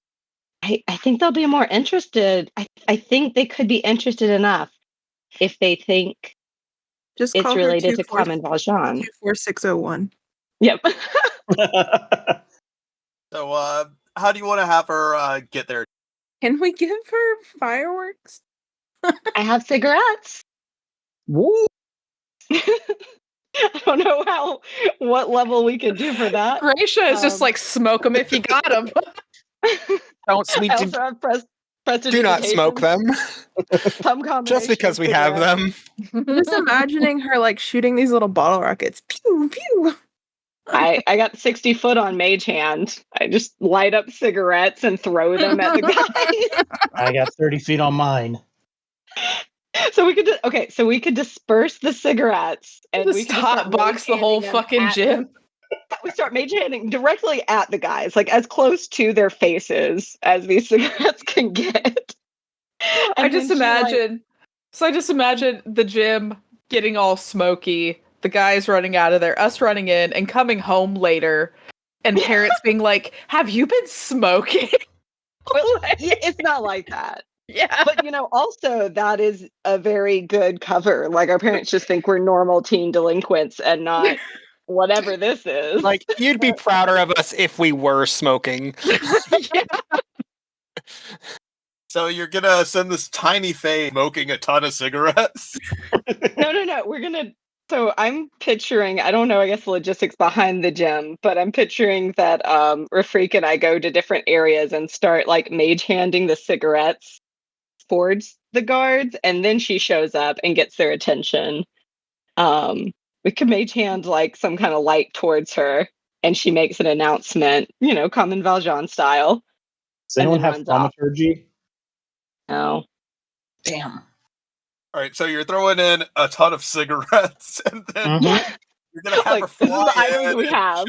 Speaker 4: I think they'll be more interested. I think they could be interested enough if they think
Speaker 1: just
Speaker 4: it's
Speaker 1: call
Speaker 4: related
Speaker 1: her
Speaker 4: to Common Valjean.
Speaker 1: 24601.
Speaker 4: Yep.
Speaker 2: So, how do you want to have her get there?
Speaker 1: Can we give her fireworks?
Speaker 4: I have cigarettes.
Speaker 6: Woo!
Speaker 4: I don't know what level we could do for that.
Speaker 3: Gracia is just like, smoke them if you got them.
Speaker 5: Don't
Speaker 4: I also have
Speaker 5: do not smoke them. Just because we have them.
Speaker 1: Just imagining her like shooting these little bottle rockets. Pew pew.
Speaker 4: I got 60 foot on Mage Hand. I just light up cigarettes and throw them at the guys.
Speaker 6: I got 30 feet on mine.
Speaker 4: So we could disperse the cigarettes and we
Speaker 3: Just
Speaker 4: could start
Speaker 3: hotbox the whole fucking gym.
Speaker 4: We start mage handing directly at the guys, like as close to their faces as these cigarettes can get.
Speaker 3: I just imagine the gym getting all smoky, the guys running out of there, us running in and coming home later, and parents being like, "Have you been smoking?"
Speaker 4: Well, it's not like that.
Speaker 3: Yeah.
Speaker 4: But also that is a very good cover. Like our parents just think we're normal teen delinquents and not whatever this is.
Speaker 5: Like, you'd be prouder of us if we were smoking.
Speaker 3: Yeah.
Speaker 2: So you're gonna send this tiny Faye smoking a ton of cigarettes?
Speaker 4: No. So I'm picturing, I don't know, I guess the logistics behind the gym, but I'm picturing that Rafik and I go to different areas and start like mage handing the cigarettes towards the guards, and then she shows up and gets their attention. We can mage hand like some kind of light towards her, and she makes an announcement, common Valjean style.
Speaker 6: Does
Speaker 4: And
Speaker 6: anyone
Speaker 4: then
Speaker 6: have
Speaker 4: runs off.
Speaker 6: thaumaturgy?
Speaker 4: No.
Speaker 6: Damn.
Speaker 2: All right, so you're throwing in a ton of cigarettes, and then you're gonna have her
Speaker 4: Like, this is
Speaker 2: fly
Speaker 4: the items
Speaker 2: in
Speaker 4: we have.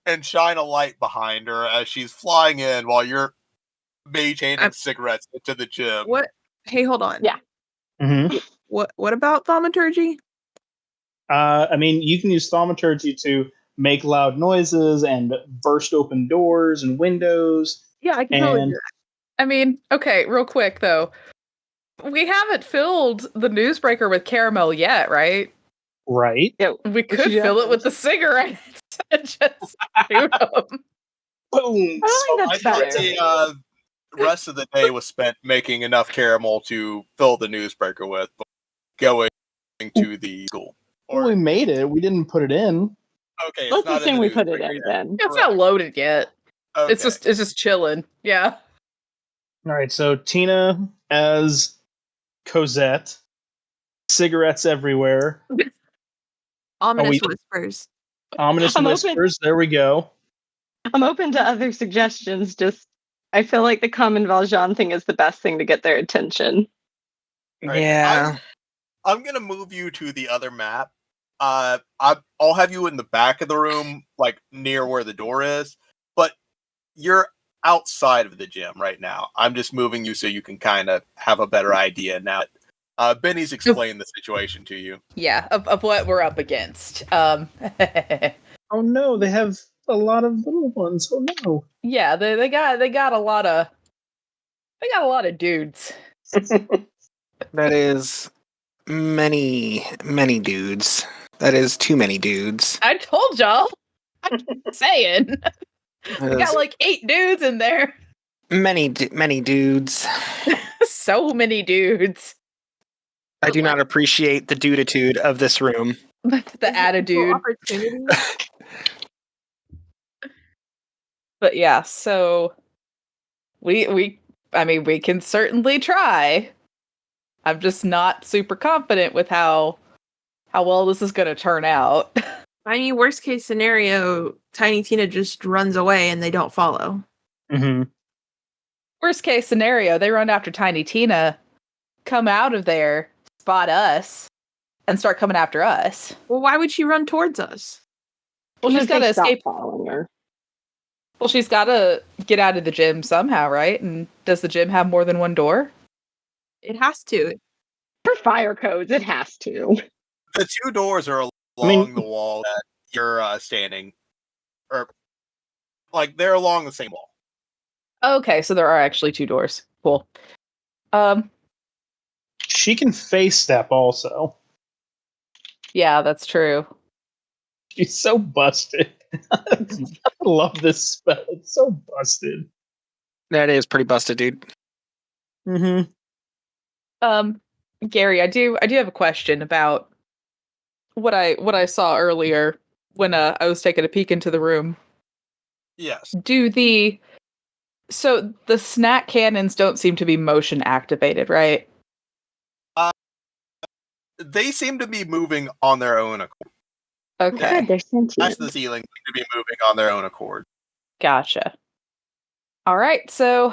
Speaker 2: and shine a light behind her as she's flying in while you're mage handing cigarettes into the gym.
Speaker 1: What? Hey, hold on.
Speaker 4: Yeah.
Speaker 6: Mm-hmm.
Speaker 1: What about thaumaturgy?
Speaker 6: I mean, you can use thaumaturgy to make loud noises and burst open doors and windows.
Speaker 1: Yeah, I can totally do
Speaker 6: And
Speaker 1: that.
Speaker 3: I mean, okay, real quick though. We haven't filled the newsbreaker with caramel yet, right?
Speaker 6: right.
Speaker 4: Yeah,
Speaker 3: We could fill it with the cigarettes and just shoot them.
Speaker 6: Boom.
Speaker 4: I think that's better.
Speaker 2: The rest of the day was spent making enough caramel to fill the newsbreaker with going to the school.
Speaker 6: Well, we made it. We didn't put it in.
Speaker 2: Okay,
Speaker 4: Let's
Speaker 2: it's not
Speaker 4: assume
Speaker 2: in the
Speaker 4: we put it
Speaker 2: newsbreaker
Speaker 4: in
Speaker 2: yet.
Speaker 4: then.
Speaker 3: It's not loaded yet.
Speaker 2: Okay.
Speaker 3: It's just chilling. Yeah.
Speaker 6: All right. So Tina as Cosette, cigarettes everywhere,
Speaker 1: Ominous
Speaker 6: we-
Speaker 1: whispers.
Speaker 6: ominous
Speaker 4: I'm
Speaker 6: whispers. There we go.
Speaker 4: I'm open to other suggestions. Just, I feel like the common Valjean thing is the best thing to get their attention.
Speaker 2: Right.
Speaker 5: Yeah.
Speaker 2: I'm gonna move you to the other map. I'll have you in the back of the room, like near where the door is, but you're outside of the gym right now. I'm just moving you so you can kind of have a better idea now. Benny's explained the situation to you.
Speaker 3: Yeah, of what we're up against.
Speaker 6: Oh no, they have a lot of little ones. Oh no.
Speaker 3: Yeah, they got a lot of dudes.
Speaker 5: That is many dudes. That is too many dudes.
Speaker 3: I told y'all. I'm saying.
Speaker 5: That
Speaker 3: We
Speaker 5: is
Speaker 3: got like 8 dudes in there.
Speaker 5: many dudes.
Speaker 3: So many dudes.
Speaker 5: I do not appreciate the duditude of this room.
Speaker 3: The attitude.
Speaker 1: Opportunity.
Speaker 3: But yeah, so we can certainly try. I'm just not super confident with how well this is going to turn out.
Speaker 1: I mean, worst case scenario, Tiny Tina just runs away and they don't follow.
Speaker 6: Mm-hmm.
Speaker 3: Worst case scenario, they run after Tiny Tina, come out of there, spot us, and start coming after us.
Speaker 1: Well, why would she run towards us?
Speaker 3: Well, she's got to
Speaker 4: Stop
Speaker 3: escape.
Speaker 4: following her.
Speaker 3: Well, she's got to get out of the gym somehow, right? And does the gym have more than one door?
Speaker 1: It has to.
Speaker 4: For fire codes, it has to.
Speaker 2: The 2 doors are along the wall that you're standing, or like they're along the same wall.
Speaker 3: Okay, so there are actually 2 doors. Cool.
Speaker 6: She can face step also.
Speaker 3: Yeah, that's true.
Speaker 6: She's so busted. I love this spell. It's so busted.
Speaker 5: That is pretty busted, dude.
Speaker 6: Mm-hmm.
Speaker 3: Gary, I do have a question about what I saw earlier when I was taking a peek into the room.
Speaker 2: Yes.
Speaker 3: So the snack cannons don't seem to be motion activated, right?
Speaker 2: They seem to be moving on their own accord.
Speaker 3: Okay,
Speaker 4: Good, they're sentient.
Speaker 2: That's the ceiling seem to be moving on their own accord.
Speaker 3: gotcha. All right, so,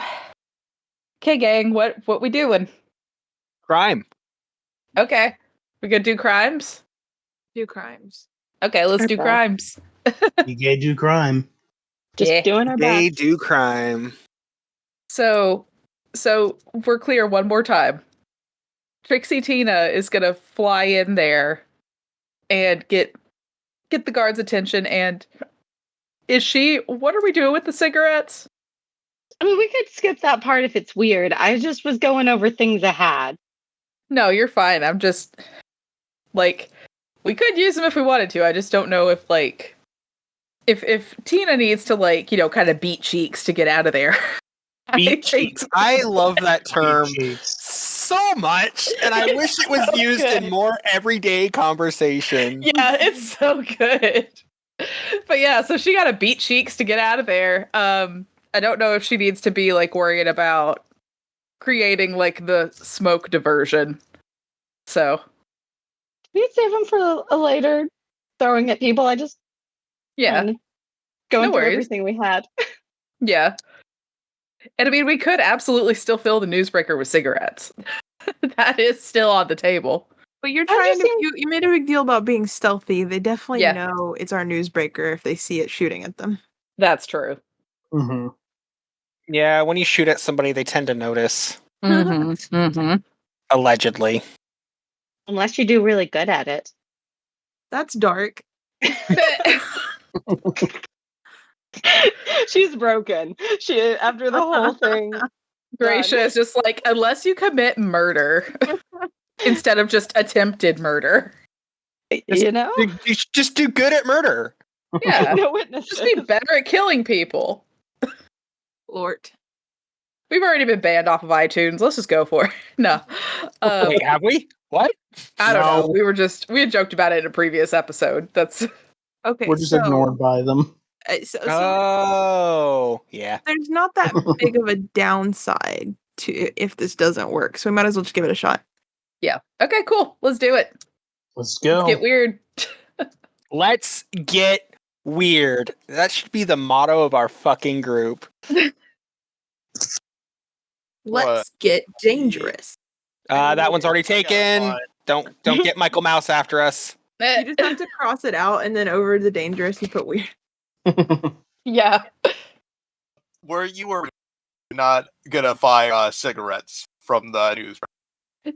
Speaker 3: okay, gang, what we doing?
Speaker 5: Crime.
Speaker 3: Okay, we gonna do crimes?
Speaker 1: Do crimes.
Speaker 3: Okay, let's do
Speaker 4: Okay.
Speaker 3: crimes.
Speaker 6: You gay do crime.
Speaker 4: Just
Speaker 3: Yeah.
Speaker 4: doing our
Speaker 5: They
Speaker 4: best.
Speaker 5: do crime.
Speaker 3: So we're clear one more time. Trixie Tina is gonna fly in there and get the guards' attention. And what are we doing with the cigarettes?
Speaker 4: I mean, we could skip that part if it's weird. I just was going over things I had.
Speaker 3: No, you're fine. I'm just like, we could use them if we wanted to. I just don't know if if Tina needs to kind of beat cheeks to get out of there.
Speaker 5: Beat cheeks. I love that term
Speaker 6: cheeks.
Speaker 5: so much, and I wish it was
Speaker 4: So
Speaker 5: used
Speaker 4: good.
Speaker 5: in more everyday conversation.
Speaker 3: Yeah, it's so good. But yeah, so she got to beat cheeks to get out of there. I don't know if she needs to be like worried about creating like the smoke diversion. So
Speaker 4: We could save him for a later throwing at people. I just
Speaker 3: yeah,
Speaker 4: going
Speaker 3: No
Speaker 4: through
Speaker 3: worries.
Speaker 4: everything we had.
Speaker 3: yeah. And I mean, we could absolutely still fill the newsbreaker with cigarettes. That is still on the table.
Speaker 1: But you're
Speaker 4: I
Speaker 1: trying
Speaker 4: just
Speaker 1: to
Speaker 4: think-
Speaker 1: you made a big deal about being stealthy. They definitely
Speaker 3: Yeah.
Speaker 1: know it's our newsbreaker if they see it shooting at them.
Speaker 3: That's true.
Speaker 6: Mm-hmm.
Speaker 5: Yeah, when you shoot at somebody, they tend to notice.
Speaker 3: Mm-hmm. Mm-hmm.
Speaker 5: Allegedly.
Speaker 4: Unless you do really good at it.
Speaker 1: That's dark.
Speaker 4: She's broken. She after the whole thing.
Speaker 3: Gracia
Speaker 4: Done.
Speaker 3: is just like, unless you commit murder instead of just attempted murder.
Speaker 4: You know?
Speaker 5: You should just do good at murder.
Speaker 3: Yeah.
Speaker 4: No witnesses.
Speaker 3: Just be better at killing people.
Speaker 1: Lord.
Speaker 3: We've already been banned off of iTunes. Let's just go for it. No.
Speaker 5: Wait, have we? What?
Speaker 3: I don't know.
Speaker 6: No.
Speaker 3: We had joked about it in a previous episode. That's
Speaker 1: Okay,
Speaker 6: We're just
Speaker 1: so,
Speaker 6: ignored by them.
Speaker 1: so
Speaker 5: Oh, yeah.
Speaker 1: there's not that big of a downside to if this doesn't work. So we might as well just give it a shot.
Speaker 3: yeah. Okay, cool. Let's do it.
Speaker 6: Let's go.
Speaker 3: Get weird.
Speaker 5: Let's get weird. That should be the motto of our fucking group.
Speaker 1: Let's get dangerous.
Speaker 5: That one's already
Speaker 2: I got
Speaker 5: taken.
Speaker 2: mine.
Speaker 5: Don't get Michael Mouse after us.
Speaker 1: You just have to cross it out and then over the dangerous you put weird.
Speaker 3: Yeah.
Speaker 2: Where you were not gonna fire cigarettes from the news.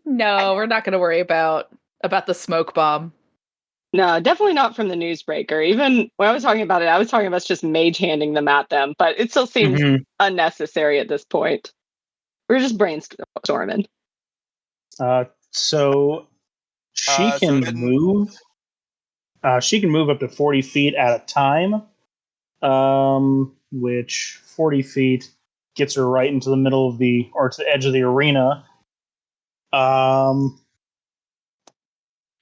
Speaker 3: No, we're not going to worry about the smoke bomb.
Speaker 4: No, definitely not from the newsbreaker. Even when I was talking about it, I was talking about just mage handing them at them, but it still seems
Speaker 6: Mhm.
Speaker 4: unnecessary at this point. We're just brainstorming.
Speaker 6: So she
Speaker 2: So
Speaker 6: can
Speaker 2: then-
Speaker 6: move. She can move up to 40 feet at a time, which 40 feet gets her right into the middle of or to the edge of the arena.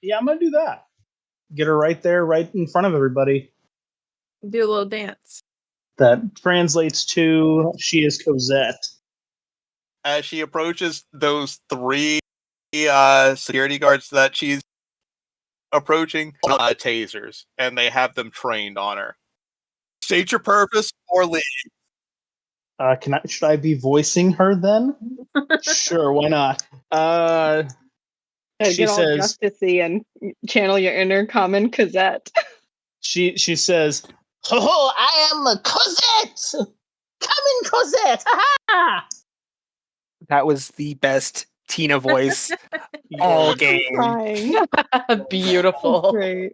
Speaker 6: Yeah, I'm gonna do that. Get her right there, right in front of everybody.
Speaker 1: Do a little dance.
Speaker 6: That translates to she is Cosette.
Speaker 2: As she approaches those three security guards that she's approaching, tasers, and they have them trained on her. State your purpose or leave.
Speaker 6: Should I be voicing her then? Sure, why not? She
Speaker 4: Get all
Speaker 6: says-
Speaker 4: justicey and channel your inner common Cosette.
Speaker 6: She says, "Ho, I am Cosette. Come in, Cosette. Ha
Speaker 5: That was the best Tina voice all game.
Speaker 4: Crying.
Speaker 3: Beautiful.
Speaker 4: Great.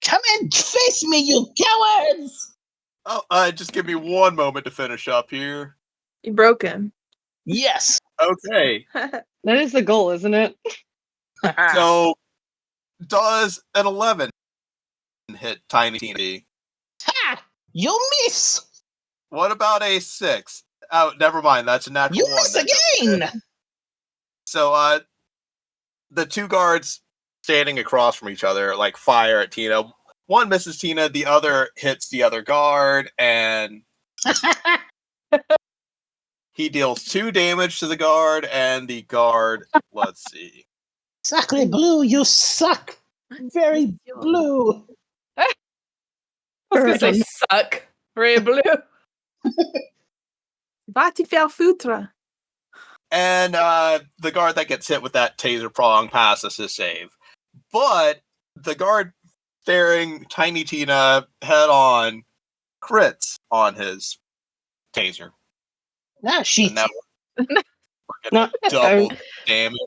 Speaker 6: Come and face me, you cowards!"
Speaker 2: Oh, just give me one moment to finish up here.
Speaker 1: You broke him.
Speaker 6: Yes.
Speaker 2: Okay,
Speaker 4: That is the goal, isn't it?
Speaker 2: so does an 11 hit Tiny Tina?
Speaker 6: Ha! You miss.
Speaker 2: What about a 6? Oh, never mind. That's a natural
Speaker 6: You
Speaker 2: one.
Speaker 6: miss
Speaker 2: That doesn't hit.
Speaker 6: again.
Speaker 2: So, the two guards standing across from each other, like, fire at Tina. One misses Tina, the other hits the other guard, and he deals 2 damage to the guard, and the guard, let's see.
Speaker 6: Sacre bleu, you suck. Very blue.
Speaker 3: I was going to say suck. Ray blue.
Speaker 1: Va-ti faire foutre.
Speaker 2: And the guard that gets hit with that taser prong passes his save. But the guard staring Tiny Tina head on crits on his taser.
Speaker 6: Ah, she.
Speaker 2: And now we're
Speaker 4: No,
Speaker 2: double damage.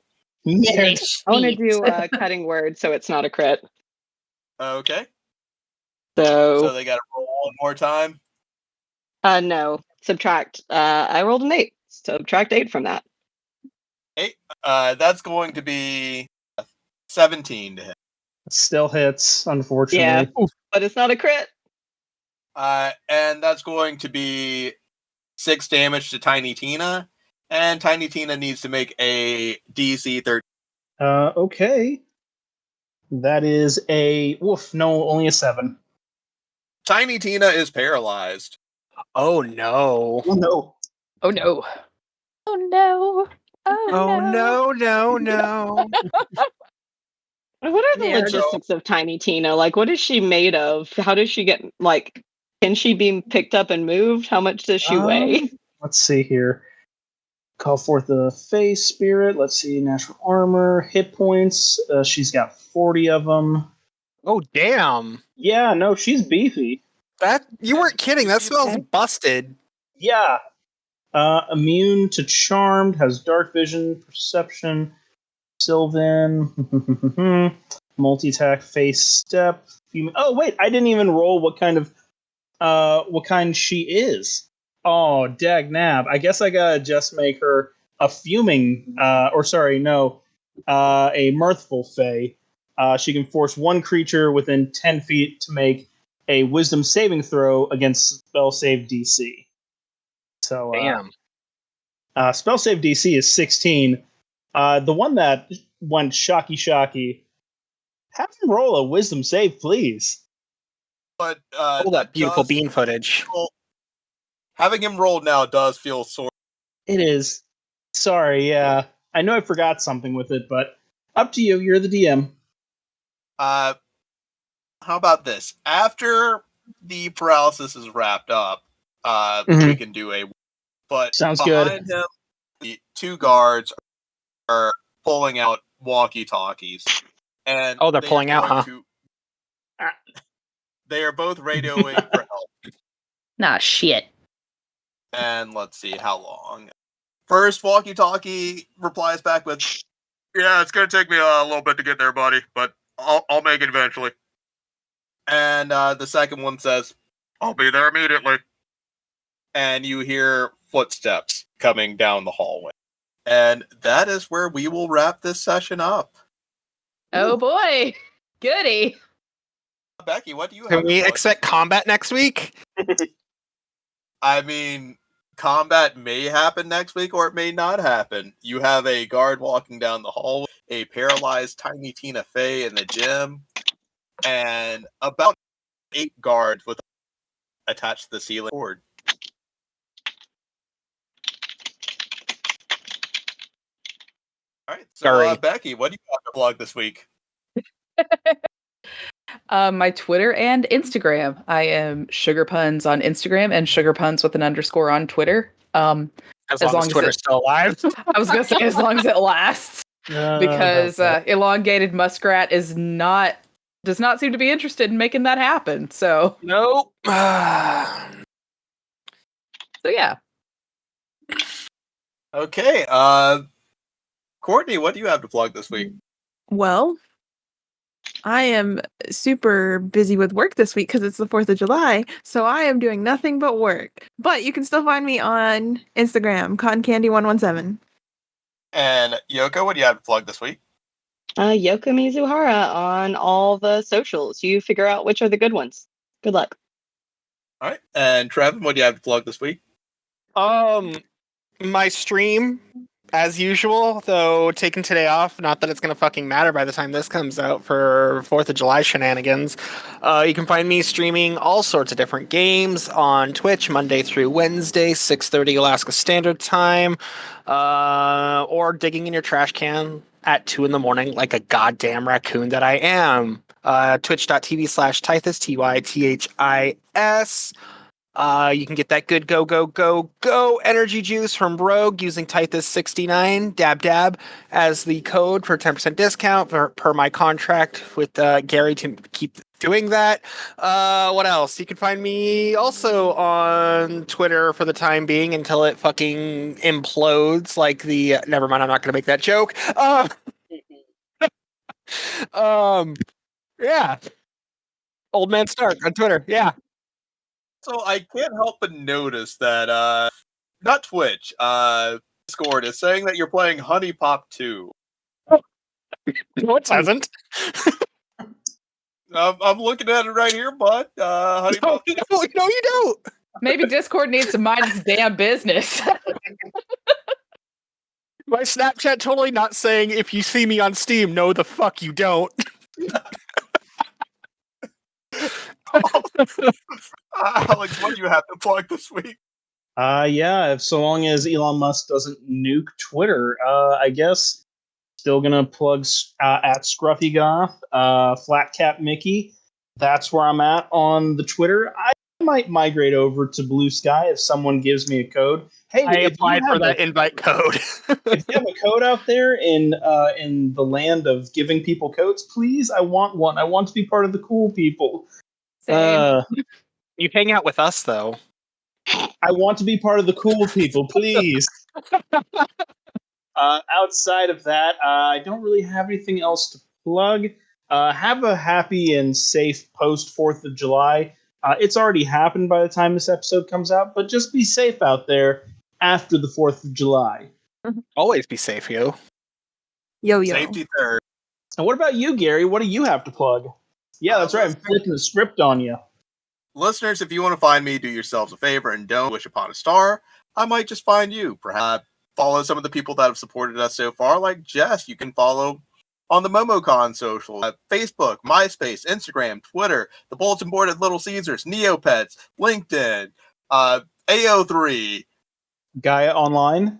Speaker 6: Married.
Speaker 4: I want to do a cutting word so it's not a crit.
Speaker 2: Okay.
Speaker 4: So,
Speaker 2: So they got to roll one more time.
Speaker 4: no. Subtract. I rolled an 8. Subtract 8 from that.
Speaker 2: 8. That's going to be 17 to hit.
Speaker 6: Still hits, unfortunately.
Speaker 4: But it's not a crit.
Speaker 2: And that's going to be 6 damage to Tiny Tina, and Tiny Tina needs to make a DC 13.
Speaker 6: Okay. That is a only a 7.
Speaker 2: Tiny Tina is paralyzed.
Speaker 5: Oh no.
Speaker 6: Oh no.
Speaker 3: Oh no. Oh no.
Speaker 5: Oh no, no.
Speaker 4: What are the
Speaker 1: Yeah.
Speaker 4: logistics of Tiny Tina? Like, what is she made of? How does she get, like, can she be picked up and moved? How much does she weigh?
Speaker 6: Let's see here. Call forth the face spirit. Let's see, natural armor, hit points. She's got 40 of them.
Speaker 5: Oh damn.
Speaker 6: Yeah, no, she's beefy.
Speaker 5: That you weren't kidding. That smells
Speaker 3: Okay.
Speaker 5: busted.
Speaker 6: Yeah. Immune to charmed, has dark vision, perception, Sylvan, multi-attack, face step. Oh wait, I didn't even roll what kind she is. Oh, dag nab. I guess I gotta just make her a fuming, a mirthful fae. She can force one creature within 10 feet to make a wisdom saving throw against spell save DC. So,
Speaker 5: Damn.
Speaker 6: spell save DC is 16. The one that went shocky, have him roll a wisdom save, please.
Speaker 2: But
Speaker 5: All that beautiful
Speaker 2: does
Speaker 5: bean footage.
Speaker 2: having him roll now does feel sort.
Speaker 6: It is. Sorry, yeah. I know I forgot something with it, but up to you. You're the DM.
Speaker 2: How about this? After the paralysis is wrapped up, we can do a. But
Speaker 6: Sounds
Speaker 2: behind
Speaker 6: good.
Speaker 2: him, the 2 guards are pulling out walkie-talkies, and
Speaker 5: Oh, they're
Speaker 2: they are
Speaker 5: pulling out,
Speaker 2: going
Speaker 5: huh?
Speaker 2: they are both radioing for help.
Speaker 3: Nah, shit.
Speaker 2: And let's see how long. First walkie-talkie replies back with, "Yeah, it's gonna take me a little bit to get there, buddy, but I'll make it eventually." And the second one says, "I'll be there immediately." And you hear footsteps coming down the hallway. And that is where we will wrap this session up.
Speaker 3: Oh boy. Goody.
Speaker 2: Becky, what do you have?
Speaker 5: Can
Speaker 2: to
Speaker 5: we
Speaker 2: plug
Speaker 5: expect
Speaker 2: this week?
Speaker 5: combat next week?
Speaker 2: I mean, combat may happen next week or it may not happen. You have a guard walking down the hallway, a paralyzed Tiny Tina Fey in the gym, and about 8 guards with attached to the ceiling cord. All right, so
Speaker 5: Sorry.
Speaker 2: Becky, what do you have to plug this week?
Speaker 3: My Twitter and Instagram. I am Sugar Puns on Instagram and Sugar Puns with an underscore on Twitter.
Speaker 5: As long as Twitter's still alive.
Speaker 3: I was gonna say as long as it lasts, because elongated muskrat does not seem to be interested in making that happen. So
Speaker 5: Nope.
Speaker 3: so yeah.
Speaker 2: Okay, Courtney, what do you have to plug this week?
Speaker 1: Well, I am super busy with work this week because it's the 4th of July, so I am doing nothing but work. But you can still find me on Instagram, cottoncandy117.
Speaker 2: And Yoko, what do you have to plug this week?
Speaker 4: Yoko Mizuhara on all the socials. You figure out which are the good ones. Good luck.
Speaker 2: All right, and Trevin, what do you have to plug this week?
Speaker 5: My stream, as usual, though taking today off. Not that it's gonna fucking matter by the time this comes out for 4th of July shenanigans. You can find me streaming all sorts of different games on Twitch Monday through Wednesday, 6:30 Alaska Standard Time, or digging in your trash can at 2 a.m. like a goddamn raccoon that I am. Twitch.tv/Tythus, TYTHIS. You can get that good go energy juice from Rogue using Tythus69 dab as the code for 10% discount per my contract with Gary to keep doing that. What else? You can find me also on Twitter for the time being until it fucking implodes like the never mind, I'm not gonna make that joke. Yeah. Old Man Stark on Twitter, yeah.
Speaker 2: So I can't help but notice that not Twitch, Discord is saying that you're playing Honey Pop 2.
Speaker 5: No, it hasn't.
Speaker 2: I'm looking at it right here, bud. Honey
Speaker 5: No,
Speaker 2: Pop 2.
Speaker 5: you don't.
Speaker 3: Maybe Discord needs to mind its damn business.
Speaker 5: My Snapchat totally not saying if you see me on Steam, no the fuck you don't.
Speaker 2: Alex, what do you have to plug this week?
Speaker 6: Yeah, if so long as Elon Musk doesn't nuke Twitter, I guess still gonna plug at Scruffy Goth, Flat Cap Mickey. That's where I'm at on the Twitter. I might migrate over to Blue Sky if someone gives me a code. Hey,
Speaker 5: I applied for that invite code.
Speaker 6: if you have a code out there in the land of giving people codes, please, I want one. I want to be part of the cool people.
Speaker 3: Same.
Speaker 5: You hang out with us though.
Speaker 6: I want to be part of the cool people, please. Outside of that, I don't really have anything else to plug. Have a happy and safe post 4th of July. It's already happened by the time this episode comes out, but just be safe out there after the 4th of July.
Speaker 5: Always be safe, yo.
Speaker 1: Yo.
Speaker 2: Safety third.
Speaker 6: And what about you, Gary? What do you have to plug? Yeah, that's right. I'm flipping the script on you.
Speaker 2: Listeners, if you want to find me, do yourselves a favor and don't wish upon a star. I might just find you. Perhaps follow some of the people that have supported us so far, like Jess. You can follow on the MomoCon social, Facebook, MySpace, Instagram, Twitter, the bulletin board at Little Caesars, Neopets, LinkedIn, AO3.
Speaker 6: Gaia Online.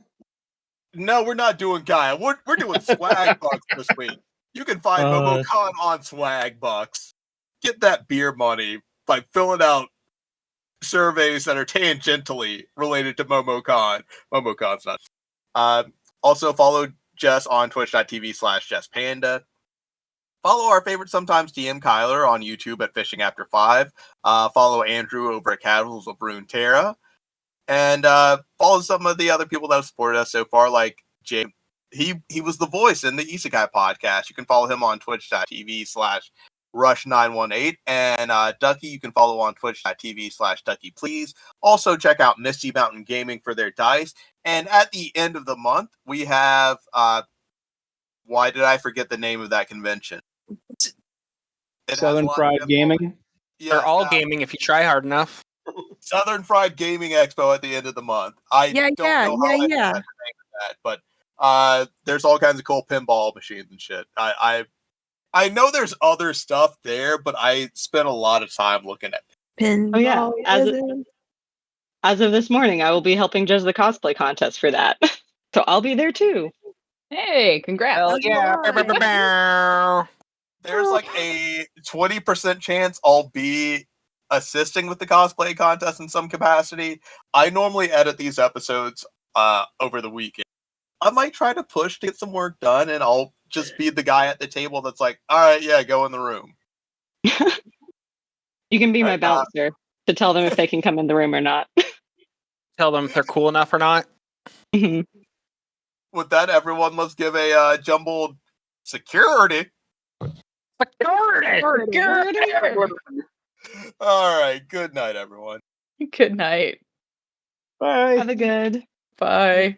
Speaker 2: No, we're not doing Gaia. We're doing Swag Bucks this week. You can find MomoCon on Swag Bucks. Get that beer money by filling out surveys that are tangentially related to MomoCon. MomoCon's not. Also follow Jess on twitch.tv/JessPanda. Follow our favorite sometimes DM Kyler on YouTube at Fishing After 5. Follow Andrew over at Casuals of Runeterra. And follow some of the other people that have supported us so far, like Jay. He was the voice in the Isekai podcast. You can follow him on twitch.tv/Rush918. And Ducky, you can follow on twitch.tv/DuckyPlease. Also, check out Misty Mountain Gaming for their dice. And at the end of the month, we have... why did I forget the name of that convention?
Speaker 6: Southern Fried Gaming.
Speaker 2: Yes,
Speaker 5: They're all gaming if you try hard enough.
Speaker 2: Southern Fried Gaming Expo at the end of the month. I don't know how I forgot the name of that, but there's all kinds of cool pinball machines and shit. I know there's other stuff there, but I spent a lot of time looking at it.
Speaker 1: Pinball.
Speaker 4: Oh yeah, as of this morning, I will be helping judge the cosplay contest for that, so I'll be there too.
Speaker 3: Hey, congrats.
Speaker 5: Hell yeah.
Speaker 2: There's like a 20% chance I'll be assisting with the cosplay contest in some capacity. I normally edit these episodes over the weekend. I might try to push to get some work done, and I'll just be the guy at the table that's like, all right, yeah, go in the room.
Speaker 4: You can be my bouncer to tell them if they can come in the room or not.
Speaker 5: Tell them if they're cool enough or not.
Speaker 2: With that, everyone, let's give a jumbled security. All right, good night, everyone.
Speaker 3: Good night.
Speaker 6: Bye.
Speaker 4: Have a good.
Speaker 3: Bye.